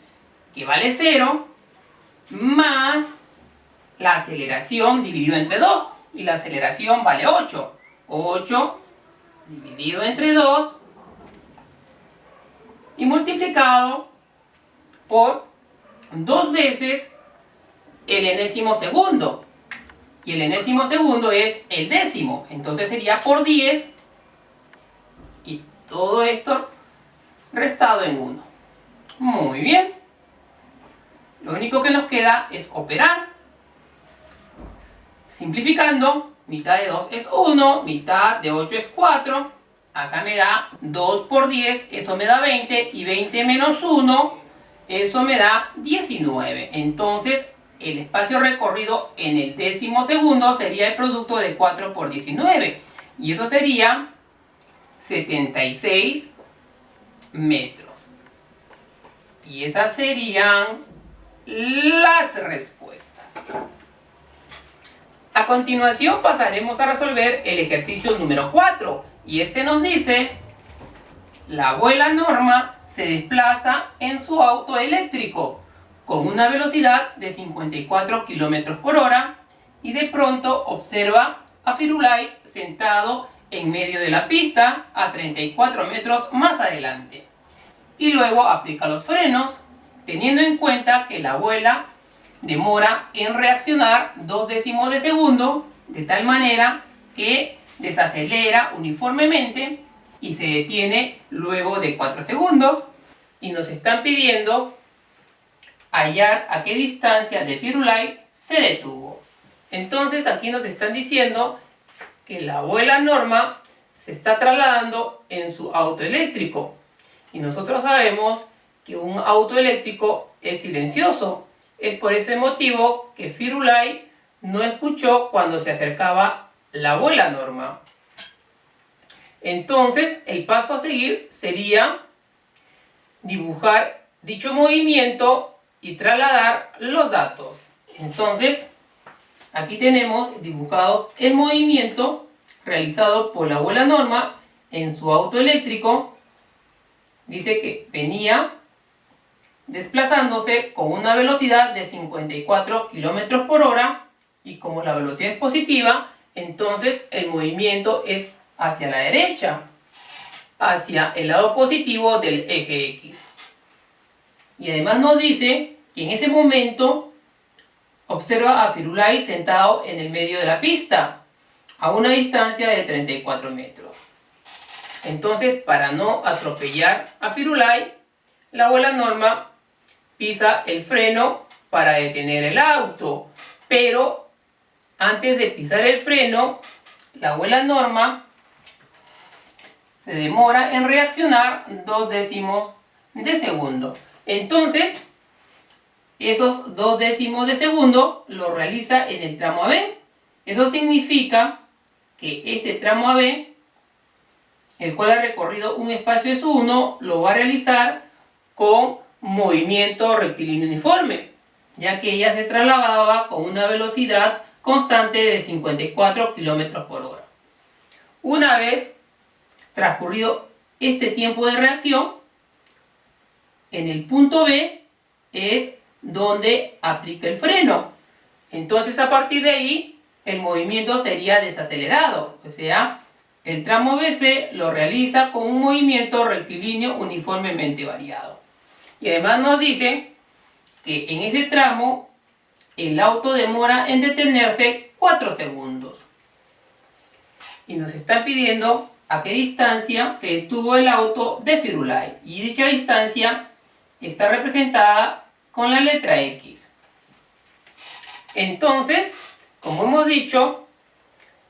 que vale 0, más la aceleración dividido entre 2, y la aceleración vale 8. 8 dividido entre 2 y multiplicado por 2 veces el enésimo segundo. Y el enésimo segundo es el décimo. Entonces sería por 10. Y todo esto restado en 1. Muy bien. Lo único que nos queda es operar. Simplificando, mitad de 2 es 1, mitad de 8 es 4. Acá me da 2 por 10, eso me da 20, y 20 menos 1, eso me da 19. Entonces, el espacio recorrido en el décimo segundo sería el producto de 4 por 19. Y eso sería 76 metros. Y esas serían las respuestas. A continuación pasaremos a resolver el ejercicio número 4. Y este nos dice: la abuela Norma se desplaza en su auto eléctrico con una velocidad de 54 km por hora y de pronto observa a Firulais sentado en medio de la pista a 34 metros más adelante. Y luego aplica los frenos, teniendo en cuenta que la abuela demora en reaccionar 2 décimos de segundo, de tal manera que desacelera uniformemente y se detiene luego de 4 segundos. Y nos están pidiendo hallar a qué distancia de Firulais se detuvo. Entonces aquí nos están diciendo que la abuela Norma se está trasladando en su auto eléctrico. Y nosotros sabemos que un auto eléctrico es silencioso. Es por ese motivo que Firulais no escuchó cuando se acercaba la abuela Norma. Entonces, el paso a seguir sería dibujar dicho movimiento y trasladar los datos. Entonces, aquí tenemos dibujados el movimiento realizado por la abuela Norma en su auto eléctrico. Dice que venía desplazándose con una velocidad de 54 km por hora, y como la velocidad es positiva, entonces el movimiento es hacia la derecha, hacia el lado positivo del eje X. Y además nos dice que en ese momento observa a Firulais sentado en el medio de la pista, a una distancia de 34 metros. Entonces, para no atropellar a Firulais, la abuela Norma pisa el freno para detener el auto. Pero antes de pisar el freno, la abuela Norma se demora en reaccionar 2 décimos de segundo. Entonces, esos 2 décimos de segundo lo realiza en el tramo AB. Eso significa que este tramo AB, el cual ha recorrido un espacio S1, lo va a realizar con movimiento rectilíneo uniforme, ya que ella se trasladaba con una velocidad constante de 54 km por hora. Una vez transcurrido este tiempo de reacción, en el punto B es donde aplica el freno. Entonces, a partir de ahí, el movimiento sería desacelerado. O sea, el tramo BC lo realiza con un movimiento rectilíneo uniformemente variado. Y además nos dice que en ese tramo el auto demora en detenerse 4 segundos. Y nos están pidiendo a qué distancia se detuvo el auto de Firulais. Y dicha distancia está representada con la letra X. Entonces, como hemos dicho,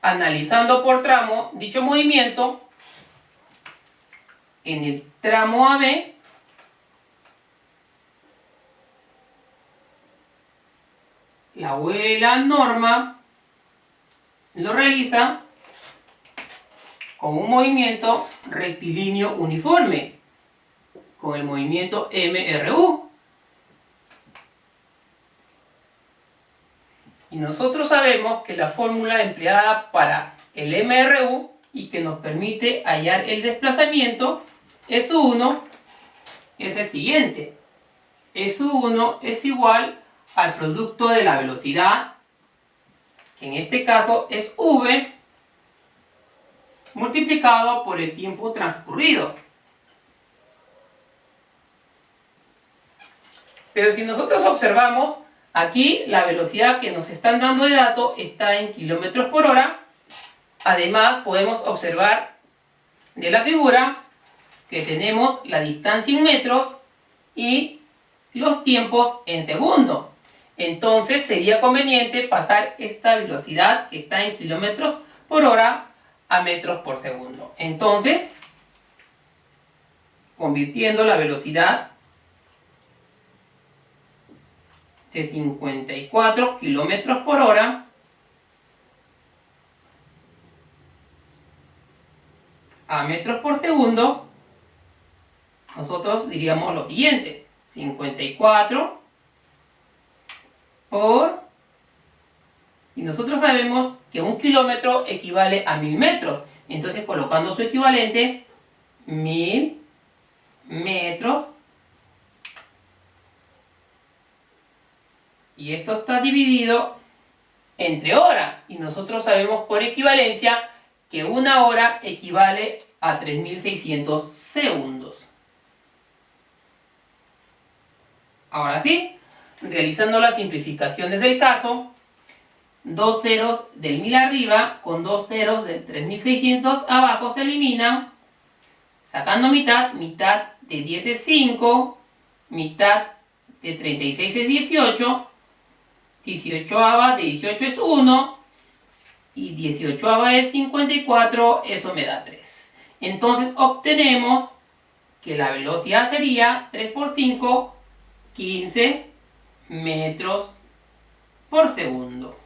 analizando por tramo dicho movimiento, en el tramo AB la abuela Norma lo realiza con un movimiento rectilíneo uniforme, con el movimiento MRU. Y nosotros sabemos que la fórmula empleada para el MRU y que nos permite hallar el desplazamiento S1 es el siguiente. S1 es igual al producto de la velocidad, que en este caso es V, multiplicado por el tiempo transcurrido. Pero si nosotros observamos, aquí la velocidad que nos están dando de dato está en kilómetros por hora. Además, podemos observar de la figura que tenemos la distancia en metros y los tiempos en segundo. Entonces sería conveniente pasar esta velocidad que está en kilómetros por hora a metros por segundo. Entonces, convirtiendo la velocidad de 54 kilómetros por hora a metros por segundo, nosotros diríamos lo siguiente: 54 por... Y nosotros sabemos que un kilómetro equivale a 1000 metros. Entonces, colocando su equivalente, 1000 metros. Y esto está dividido entre horas. Y nosotros sabemos por equivalencia que una hora equivale a 3600 segundos. Ahora sí, realizando las simplificaciones del caso, 2 ceros del 1000 arriba con 2 ceros del 3600 abajo se eliminan, sacando mitad. Mitad de 10 es 5, mitad de 36 es 18, 18ava de 18 es 1 y 18ava es 54, eso me da 3. Entonces obtenemos que la velocidad sería 3 por 5, 15 metros por segundo.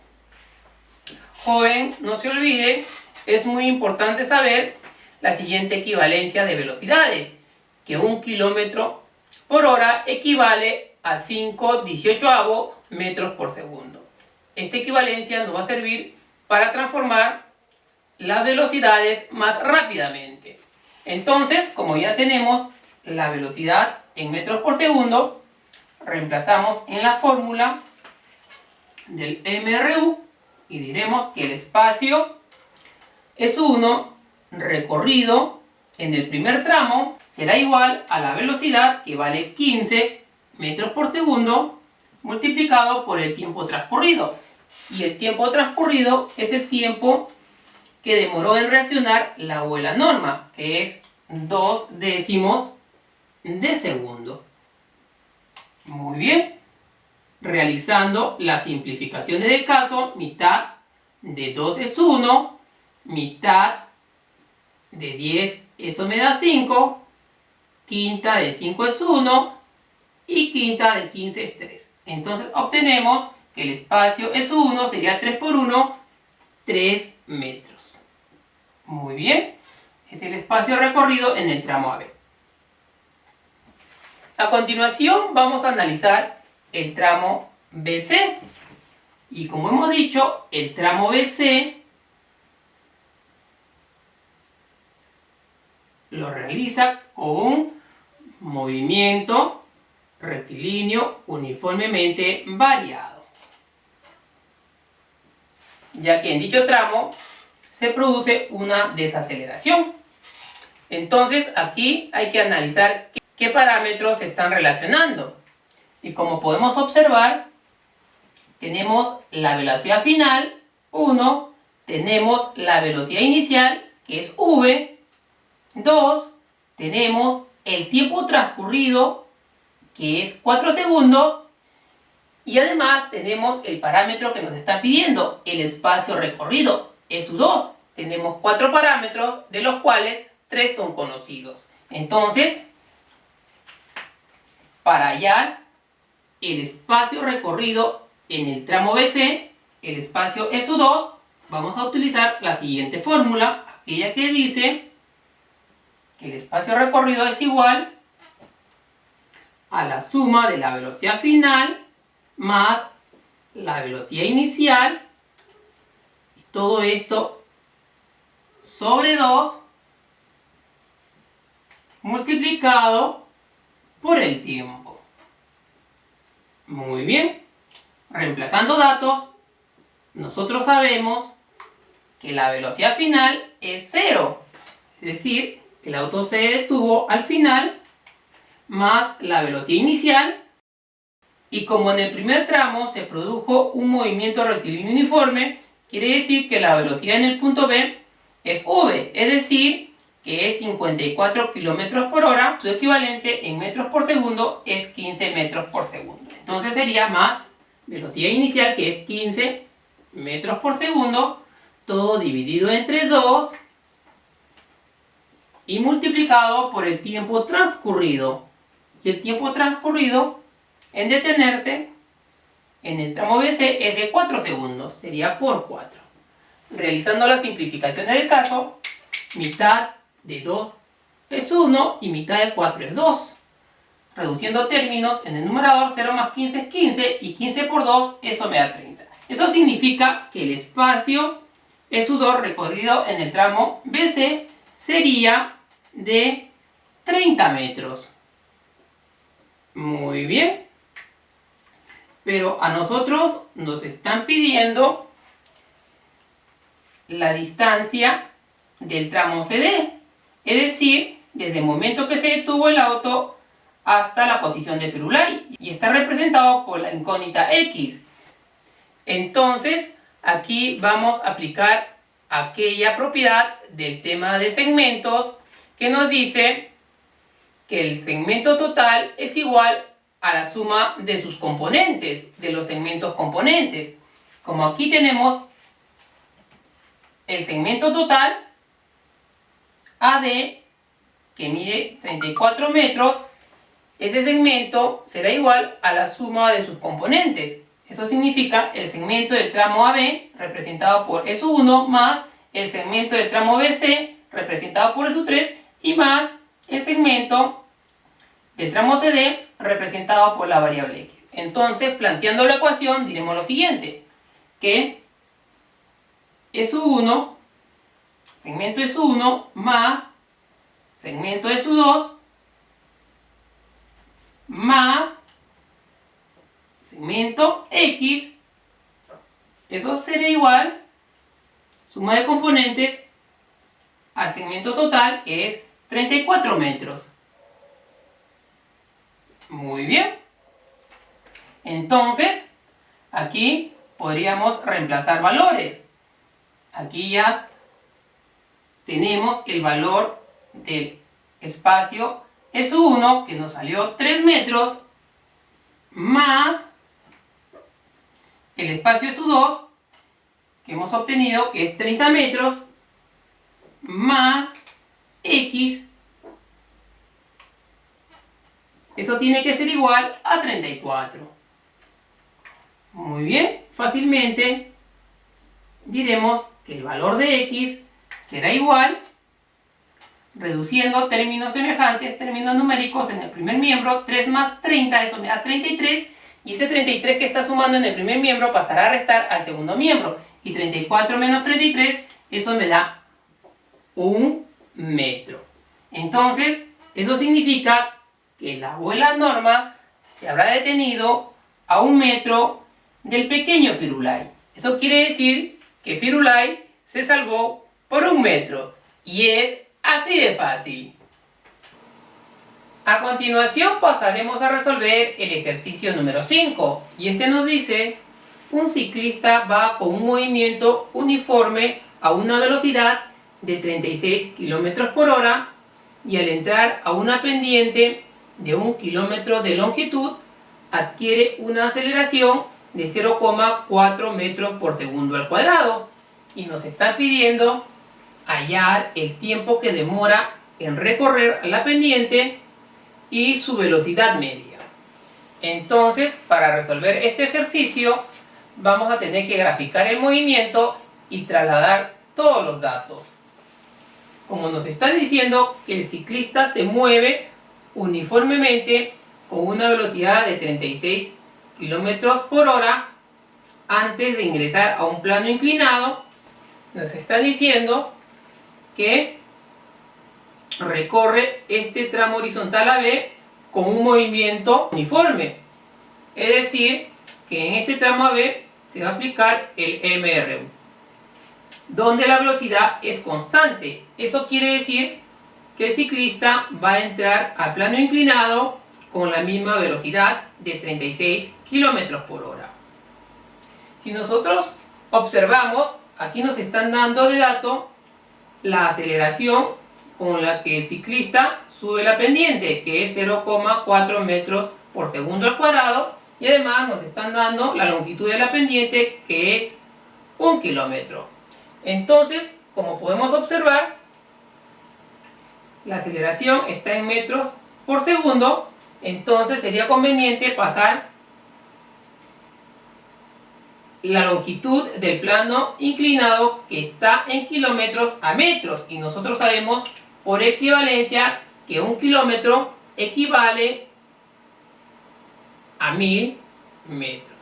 Joven, no se olvide, es muy importante saber la siguiente equivalencia de velocidades, que 1 kilómetro por hora equivale a 5/18 metros por segundo. Esta equivalencia nos va a servir para transformar las velocidades más rápidamente. Entonces, como ya tenemos la velocidad en metros por segundo, reemplazamos en la fórmula del MRU y diremos que el espacio es 1 recorrido en el primer tramo será igual a la velocidad, que vale 15 metros por segundo, multiplicado por el tiempo transcurrido. Y el tiempo transcurrido es el tiempo que demoró en reaccionar la abuela Norma, que es 2 décimos de segundo. Muy bien. Realizando las simplificaciones del caso, mitad de 2 es 1, mitad de 10, eso me da 5, quinta de 5 es 1 y quinta de 15 es 3. Entonces obtenemos que el espacio es 1, sería 3 por 1, 3 metros. Muy bien, es el espacio recorrido en el tramo AB. A continuación vamos a analizar el tramo BC. Y como hemos dicho, el tramo BC lo realiza con un movimiento rectilíneo uniformemente variado, ya que en dicho tramo se produce una desaceleración. Entonces aquí hay que analizar qué parámetros se están relacionando. Y como podemos observar, tenemos la velocidad final, 1, tenemos la velocidad inicial, que es v, 2, tenemos el tiempo transcurrido, que es 4 segundos, y además tenemos el parámetro que nos está pidiendo, el espacio recorrido, es u2. Tenemos 4 parámetros, de los cuales 3 son conocidos. Entonces, para hallar el espacio recorrido en el tramo BC, el espacio es u2, vamos a utilizar la siguiente fórmula, aquella que dice que el espacio recorrido es igual a la suma de la velocidad final más la velocidad inicial, y todo esto sobre 2 multiplicado por el tiempo. Muy bien, reemplazando datos, nosotros sabemos que la velocidad final es 0, es decir, el auto se detuvo al final, más la velocidad inicial, y como en el primer tramo se produjo un movimiento rectilíneo uniforme, quiere decir que la velocidad en el punto B es v, es decir, que es 54 km por hora, su equivalente en metros por segundo es 15 metros por segundo. Entonces sería más velocidad inicial, que es 15 metros por segundo, todo dividido entre 2 y multiplicado por el tiempo transcurrido. Y el tiempo transcurrido en detenerse en el tramo BC es de 4 segundos, sería por 4. Realizando las simplificaciones del caso, mitad de 2 es 1 y mitad de 4 es 2. Reduciendo términos, en el numerador 0 más 15 es 15 y 15 por 2, eso me da 30. Eso significa que el espacio SU2 recorrido en el tramo BC sería de 30 metros. Muy bien. Pero a nosotros nos están pidiendo la distancia del tramo CD. Es decir, desde el momento que se detuvo el auto hasta la posición de Firulai. Y está representado por la incógnita X. Entonces, aquí vamos a aplicar aquella propiedad del tema de segmentos que nos dice que el segmento total es igual a la suma de sus componentes, de los segmentos componentes. Como aquí tenemos el segmento total AD, que mide 34 metros, ese segmento será igual a la suma de sus componentes. Eso significa el segmento del tramo AB, representado por SU1, más el segmento del tramo BC, representado por SU3, y más el segmento del tramo CD, representado por la variable X. Entonces, planteando la ecuación, diremos lo siguiente, que SU1, segmento SU1, más segmento SU2, más segmento X, eso será igual, suma de componentes, al segmento total, que es 34 metros. Muy bien. Entonces, aquí podríamos reemplazar valores. Aquí ya tenemos el valor del espacio S1, que nos salió 3 metros, más el espacio S2, que hemos obtenido, que es 30 metros, más X. Eso tiene que ser igual a 34. Muy bien, fácilmente diremos que el valor de X será igual, reduciendo términos semejantes, términos numéricos en el primer miembro, 3 más 30, eso me da 33, y ese 33 que está sumando en el primer miembro pasará a restar al segundo miembro, y 34 menos 33, eso me da 1 metro. Entonces, eso significa que la abuela Norma se habrá detenido a 1 metro del pequeño Firulai. Eso quiere decir que Firulai se salvó por 1 metro. Y es así de fácil. A continuación pasaremos a resolver el ejercicio número 5. Y este nos dice: un ciclista va con un movimiento uniforme a una velocidad de 36 km por hora y al entrar a una pendiente de 1 km de longitud adquiere una aceleración de 0,4 metros por segundo al cuadrado, y nos está pidiendo hallar el tiempo que demora en recorrer la pendiente y su velocidad media. Entonces, para resolver este ejercicio vamos a tener que graficar el movimiento y trasladar todos los datos. Como nos están diciendo que el ciclista se mueve uniformemente con una velocidad de 36 km por hora antes de ingresar a un plano inclinado, nos está diciendo que recorre este tramo horizontal AB con un movimiento uniforme. Es decir, que en este tramo AB se va a aplicar el MRU, donde la velocidad es constante. Eso quiere decir que el ciclista va a entrar al plano inclinado con la misma velocidad de 36 km por hora. Si nosotros observamos, aquí nos están dando de dato la aceleración con la que el ciclista sube la pendiente, que es 0,4 metros por segundo al cuadrado, y además nos están dando la longitud de la pendiente, que es 1 kilómetro. Entonces, como podemos observar, la aceleración está en metros por segundo, entonces sería conveniente pasar la longitud del plano inclinado, que está en kilómetros, a metros, y nosotros sabemos por equivalencia que 1 kilómetro equivale a 1000 metros.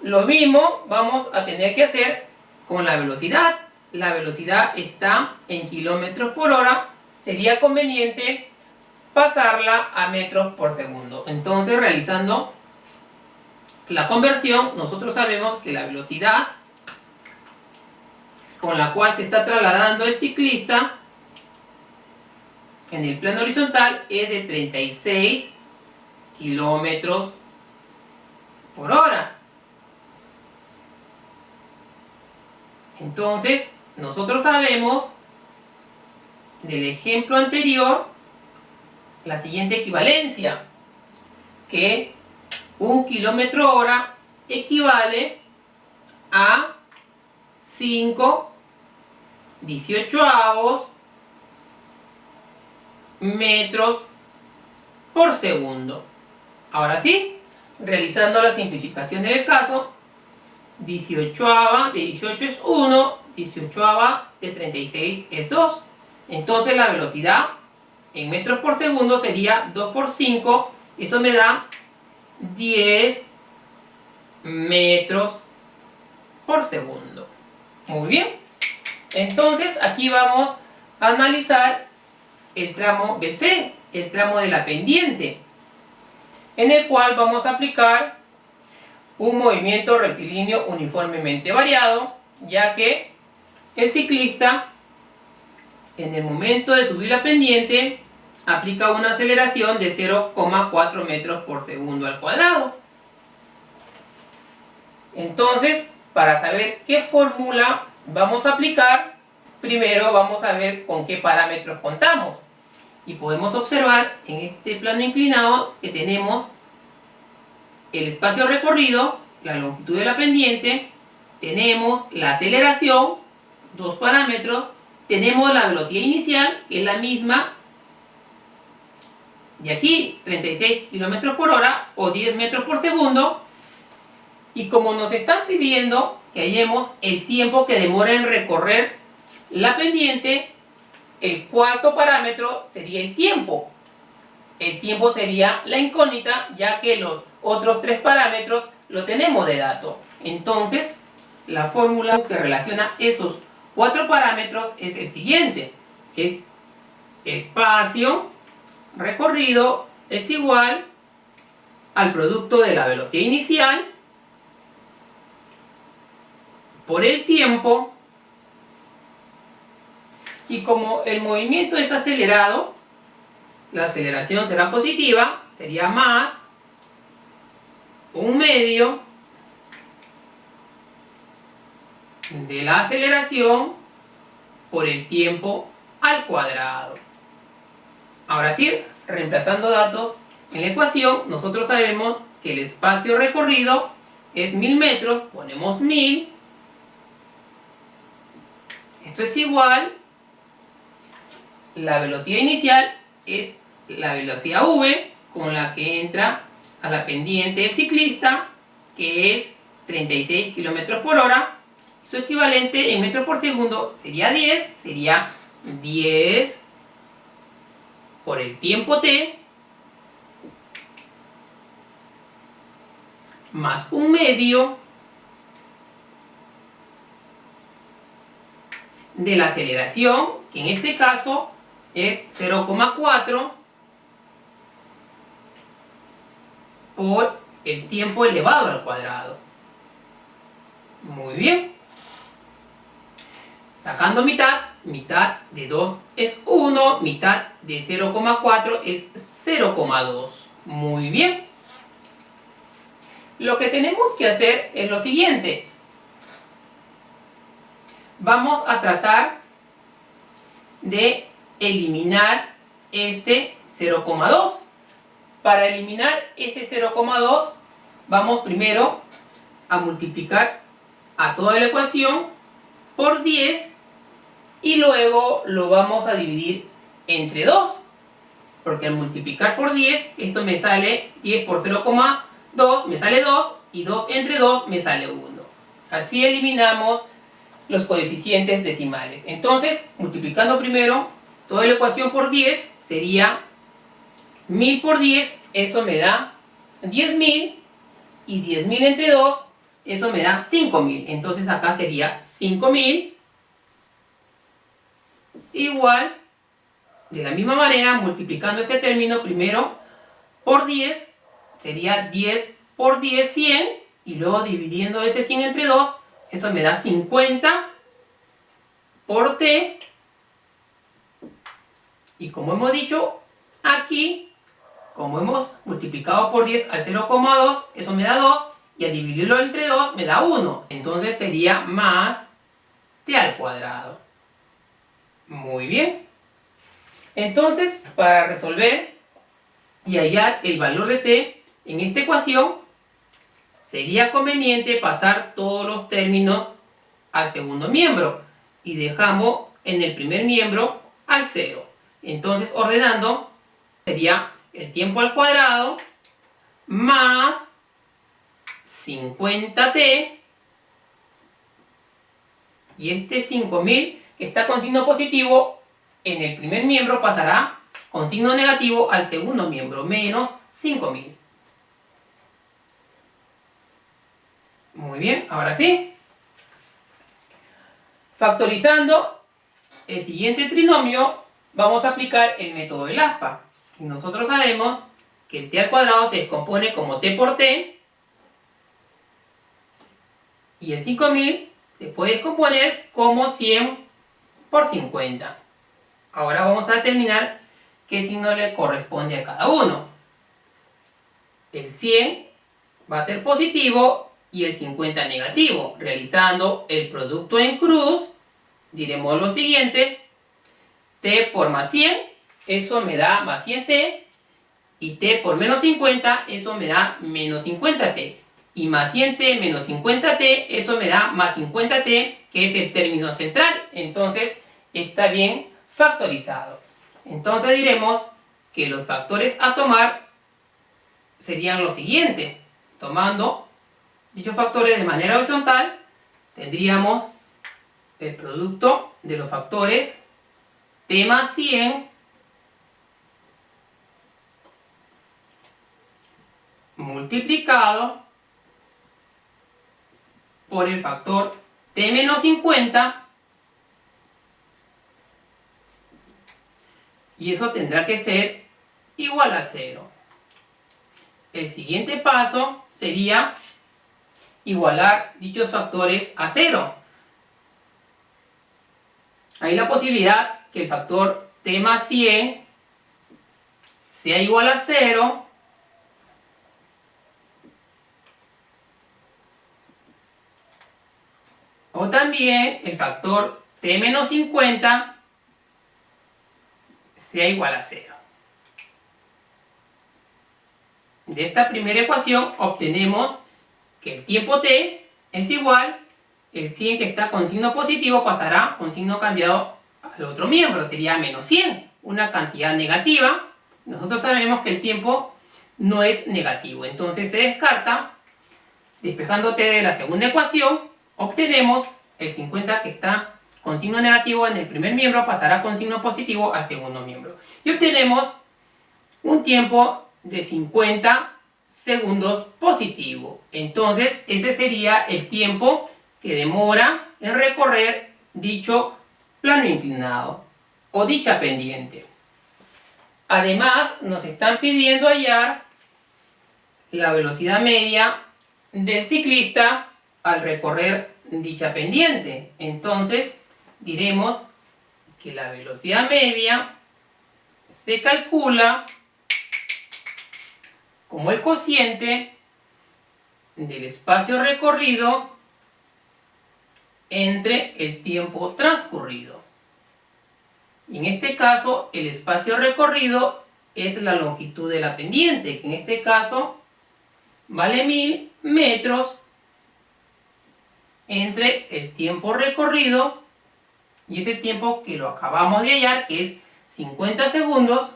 Lo mismo vamos a tener que hacer con la velocidad. La velocidad está en kilómetros por hora, sería conveniente pasarla a metros por segundo. Entonces, realizando la conversión, nosotros sabemos que la velocidad con la cual se está trasladando el ciclista en el plano horizontal es de 36 kilómetros por hora. Entonces, nosotros sabemos del ejemplo anterior la siguiente equivalencia, que 1 kilómetro hora equivale a 5/18 metros por segundo. Ahora sí, realizando la simplificación del caso, 18ava de 18 es 1, 18ava de 36 es 2. Entonces la velocidad en metros por segundo sería 2 por 5, eso me da 10 metros por segundo. Muy bien. Entonces aquí vamos a analizar el tramo BC, el tramo de la pendiente, en el cual vamos a aplicar un movimiento rectilíneo uniformemente variado, ya que el ciclista en el momento de subir la pendiente aplica una aceleración de 0,4 metros por segundo al cuadrado. Entonces, para saber qué fórmula vamos a aplicar, primero vamos a ver con qué parámetros contamos. Y podemos observar en este plano inclinado que tenemos el espacio recorrido, la longitud de la pendiente, tenemos la aceleración, dos parámetros, tenemos la velocidad inicial, que es la misma, de aquí 36 km por hora o 10 metros por segundo, y como nos están pidiendo que hallemos el tiempo que demora en recorrer la pendiente, el cuarto parámetro sería el tiempo. El tiempo sería la incógnita, ya que los otros tres parámetros lo tenemos de dato. Entonces, la fórmula que relaciona esos cuatro parámetros es el siguiente. Es espacio recorrido es igual al producto de la velocidad inicial por el tiempo, y como el movimiento es acelerado, la aceleración será positiva, sería más un medio de la aceleración por el tiempo al cuadrado. Ahora sí, reemplazando datos en la ecuación, nosotros sabemos que el espacio recorrido es 1000 metros, ponemos 1000, esto es igual, la velocidad inicial es la velocidad v con la que entra a la pendiente el ciclista, que es 36 km por hora. Su equivalente en metros por segundo sería 10, sería 10 por el tiempo t más un medio de la aceleración, que en este caso es 0,4 por el tiempo elevado al cuadrado. Muy bien. Sacando mitad, mitad de 2 es 1, mitad de 0,4 es 0,2. Muy bien. Lo que tenemos que hacer es lo siguiente. Vamos a tratar de eliminar este 0,2. Para eliminar ese 0,2 vamos primero a multiplicar a toda la ecuación por 10 y luego lo vamos a dividir entre 2, porque al multiplicar por 10 esto me sale 10 por 0,2 me sale 2 y 2 entre 2 me sale 1. Así eliminamos los coeficientes decimales. Entonces, multiplicando primero toda la ecuación por 10 sería 1000 por 10, eso me da 10.000, y 10.000 entre 2, eso me da 5.000. Entonces acá sería 5.000 igual, de la misma manera, multiplicando este término primero por 10, sería 10 por 10, 100, y luego dividiendo ese 100 entre 2, eso me da 50 por t, y como hemos dicho aquí, como hemos multiplicado por 10 al 0,2, eso me da 2, y al dividirlo entre 2 me da 1. Entonces sería más t al cuadrado. Muy bien. Entonces, para resolver y hallar el valor de t en esta ecuación, sería conveniente pasar todos los términos al segundo miembro y dejamos en el primer miembro al 0. Entonces, ordenando, sería el tiempo al cuadrado más 50t, y este 5.000 que está con signo positivo en el primer miembro pasará con signo negativo al segundo miembro, menos 5.000. Muy bien, ahora sí. Factorizando el siguiente trinomio, vamos a aplicar el método del aspa. Y nosotros sabemos que el t al cuadrado se descompone como t por t, y el 5.000 se puede descomponer como 100 por 50. Ahora vamos a determinar qué signo le corresponde a cada uno. El 100 va a ser positivo y el 50 negativo. Realizando el producto en cruz, diremos lo siguiente: t por más 100, eso me da más 100t, y t por menos 50, eso me da menos 50t. Y más 100t menos 50t, eso me da más 50t, que es el término central. Entonces está bien factorizado. Entonces diremos que los factores a tomar serían los siguientes. Tomando dichos factores de manera horizontal, tendríamos el producto de los factores t más 100 multiplicado por el factor t menos 50, y eso tendrá que ser igual a 0. El siguiente paso sería igualar dichos factores a 0. Hay la posibilidad que el factor t más 100 sea igual a 0, o también el factor t menos 50 sea igual a 0. De esta primera ecuación obtenemos que el tiempo t es igual, el 100 que está con signo positivo pasará con signo cambiado al otro miembro, sería menos 100, una cantidad negativa. Nosotros sabemos que el tiempo no es negativo, entonces se descarta. Despejando t de la segunda ecuación, obtenemos el 50 que está con signo negativo en el primer miembro pasará con signo positivo al segundo miembro. Y obtenemos un tiempo de 50 segundos positivo. Entonces ese sería el tiempo que demora en recorrer dicho plano inclinado o dicha pendiente. Además nos están pidiendo hallar la velocidad media del ciclista al recorrer dicha pendiente. Entonces diremos que la velocidad media se calcula como el cociente del espacio recorrido entre el tiempo transcurrido. En este caso, el espacio recorrido es la longitud de la pendiente, que en este caso vale 1000 metros entre el tiempo recorrido y ese tiempo que lo acabamos de hallar, que es 50 segundos.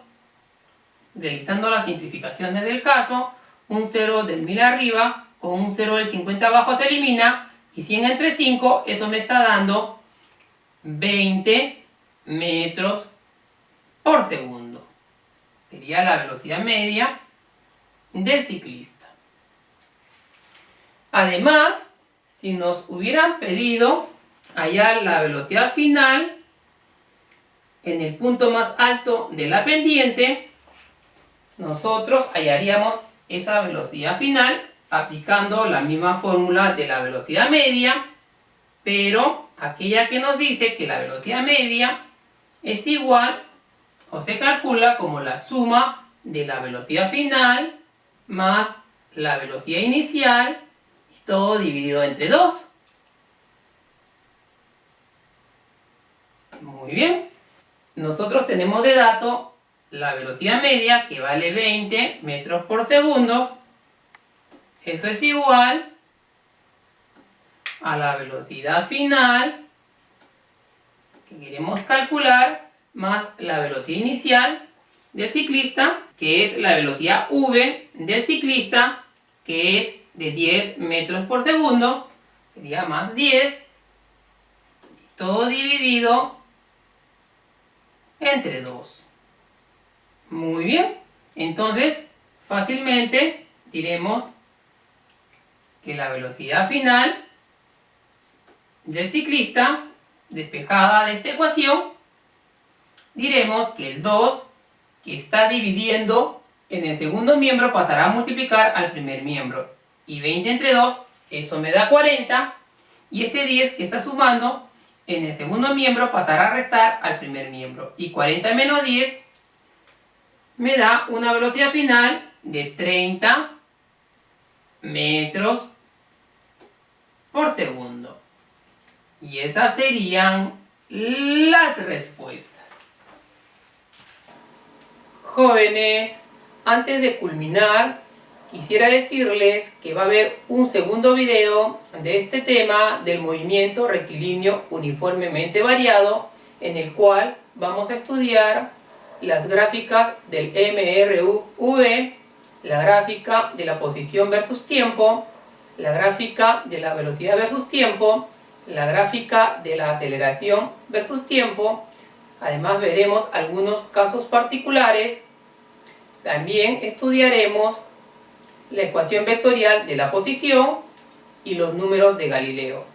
Realizando las simplificaciones del caso, un 0 del 1000 arriba con un 0 del 50 abajo se elimina, y 100 entre 5, eso me está dando 20 metros por segundo. Sería la velocidad media del ciclista. Además, si nos hubieran pedido hallar la velocidad final en el punto más alto de la pendiente, nosotros hallaríamos esa velocidad final aplicando la misma fórmula de la velocidad media, pero aquella que nos dice que la velocidad media es igual o se calcula como la suma de la velocidad final más la velocidad inicial, y todo dividido entre 2. Muy bien. Nosotros tenemos de dato la velocidad media, que vale 20 metros por segundo. Eso es igual a la velocidad final que queremos calcular más la velocidad inicial del ciclista, que es la velocidad v del ciclista, que es de 10 metros por segundo. Sería más 10, todo dividido entre 2. Muy bien, entonces fácilmente diremos que la velocidad final del ciclista, despejada de esta ecuación, diremos que el 2 que está dividiendo en el segundo miembro pasará a multiplicar al primer miembro, y 20 entre 2, eso me da 40, y este 10 que está sumando en el segundo miembro pasará a restar al primer miembro, y 40 menos 10 me da una velocidad final de 30 metros por segundo. Y esas serían las respuestas. Jóvenes, antes de culminar, quisiera decirles que va a haber un segundo video de este tema del movimiento rectilíneo uniformemente variado, en el cual vamos a estudiar las gráficas del MRV, la gráfica de la posición versus tiempo, la gráfica de la velocidad versus tiempo, la gráfica de la aceleración versus tiempo. Además veremos algunos casos particulares. También estudiaremos la ecuación vectorial de la posición y los números de Galileo.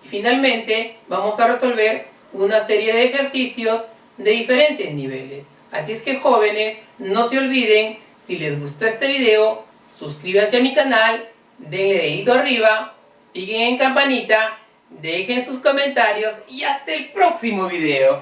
Y finalmente vamos a resolver una serie de ejercicios de diferentes niveles. Así es que, jóvenes, no se olviden, si les gustó este video, suscríbanse a mi canal, denle dedito arriba, piquen en campanita, dejen sus comentarios y hasta el próximo video.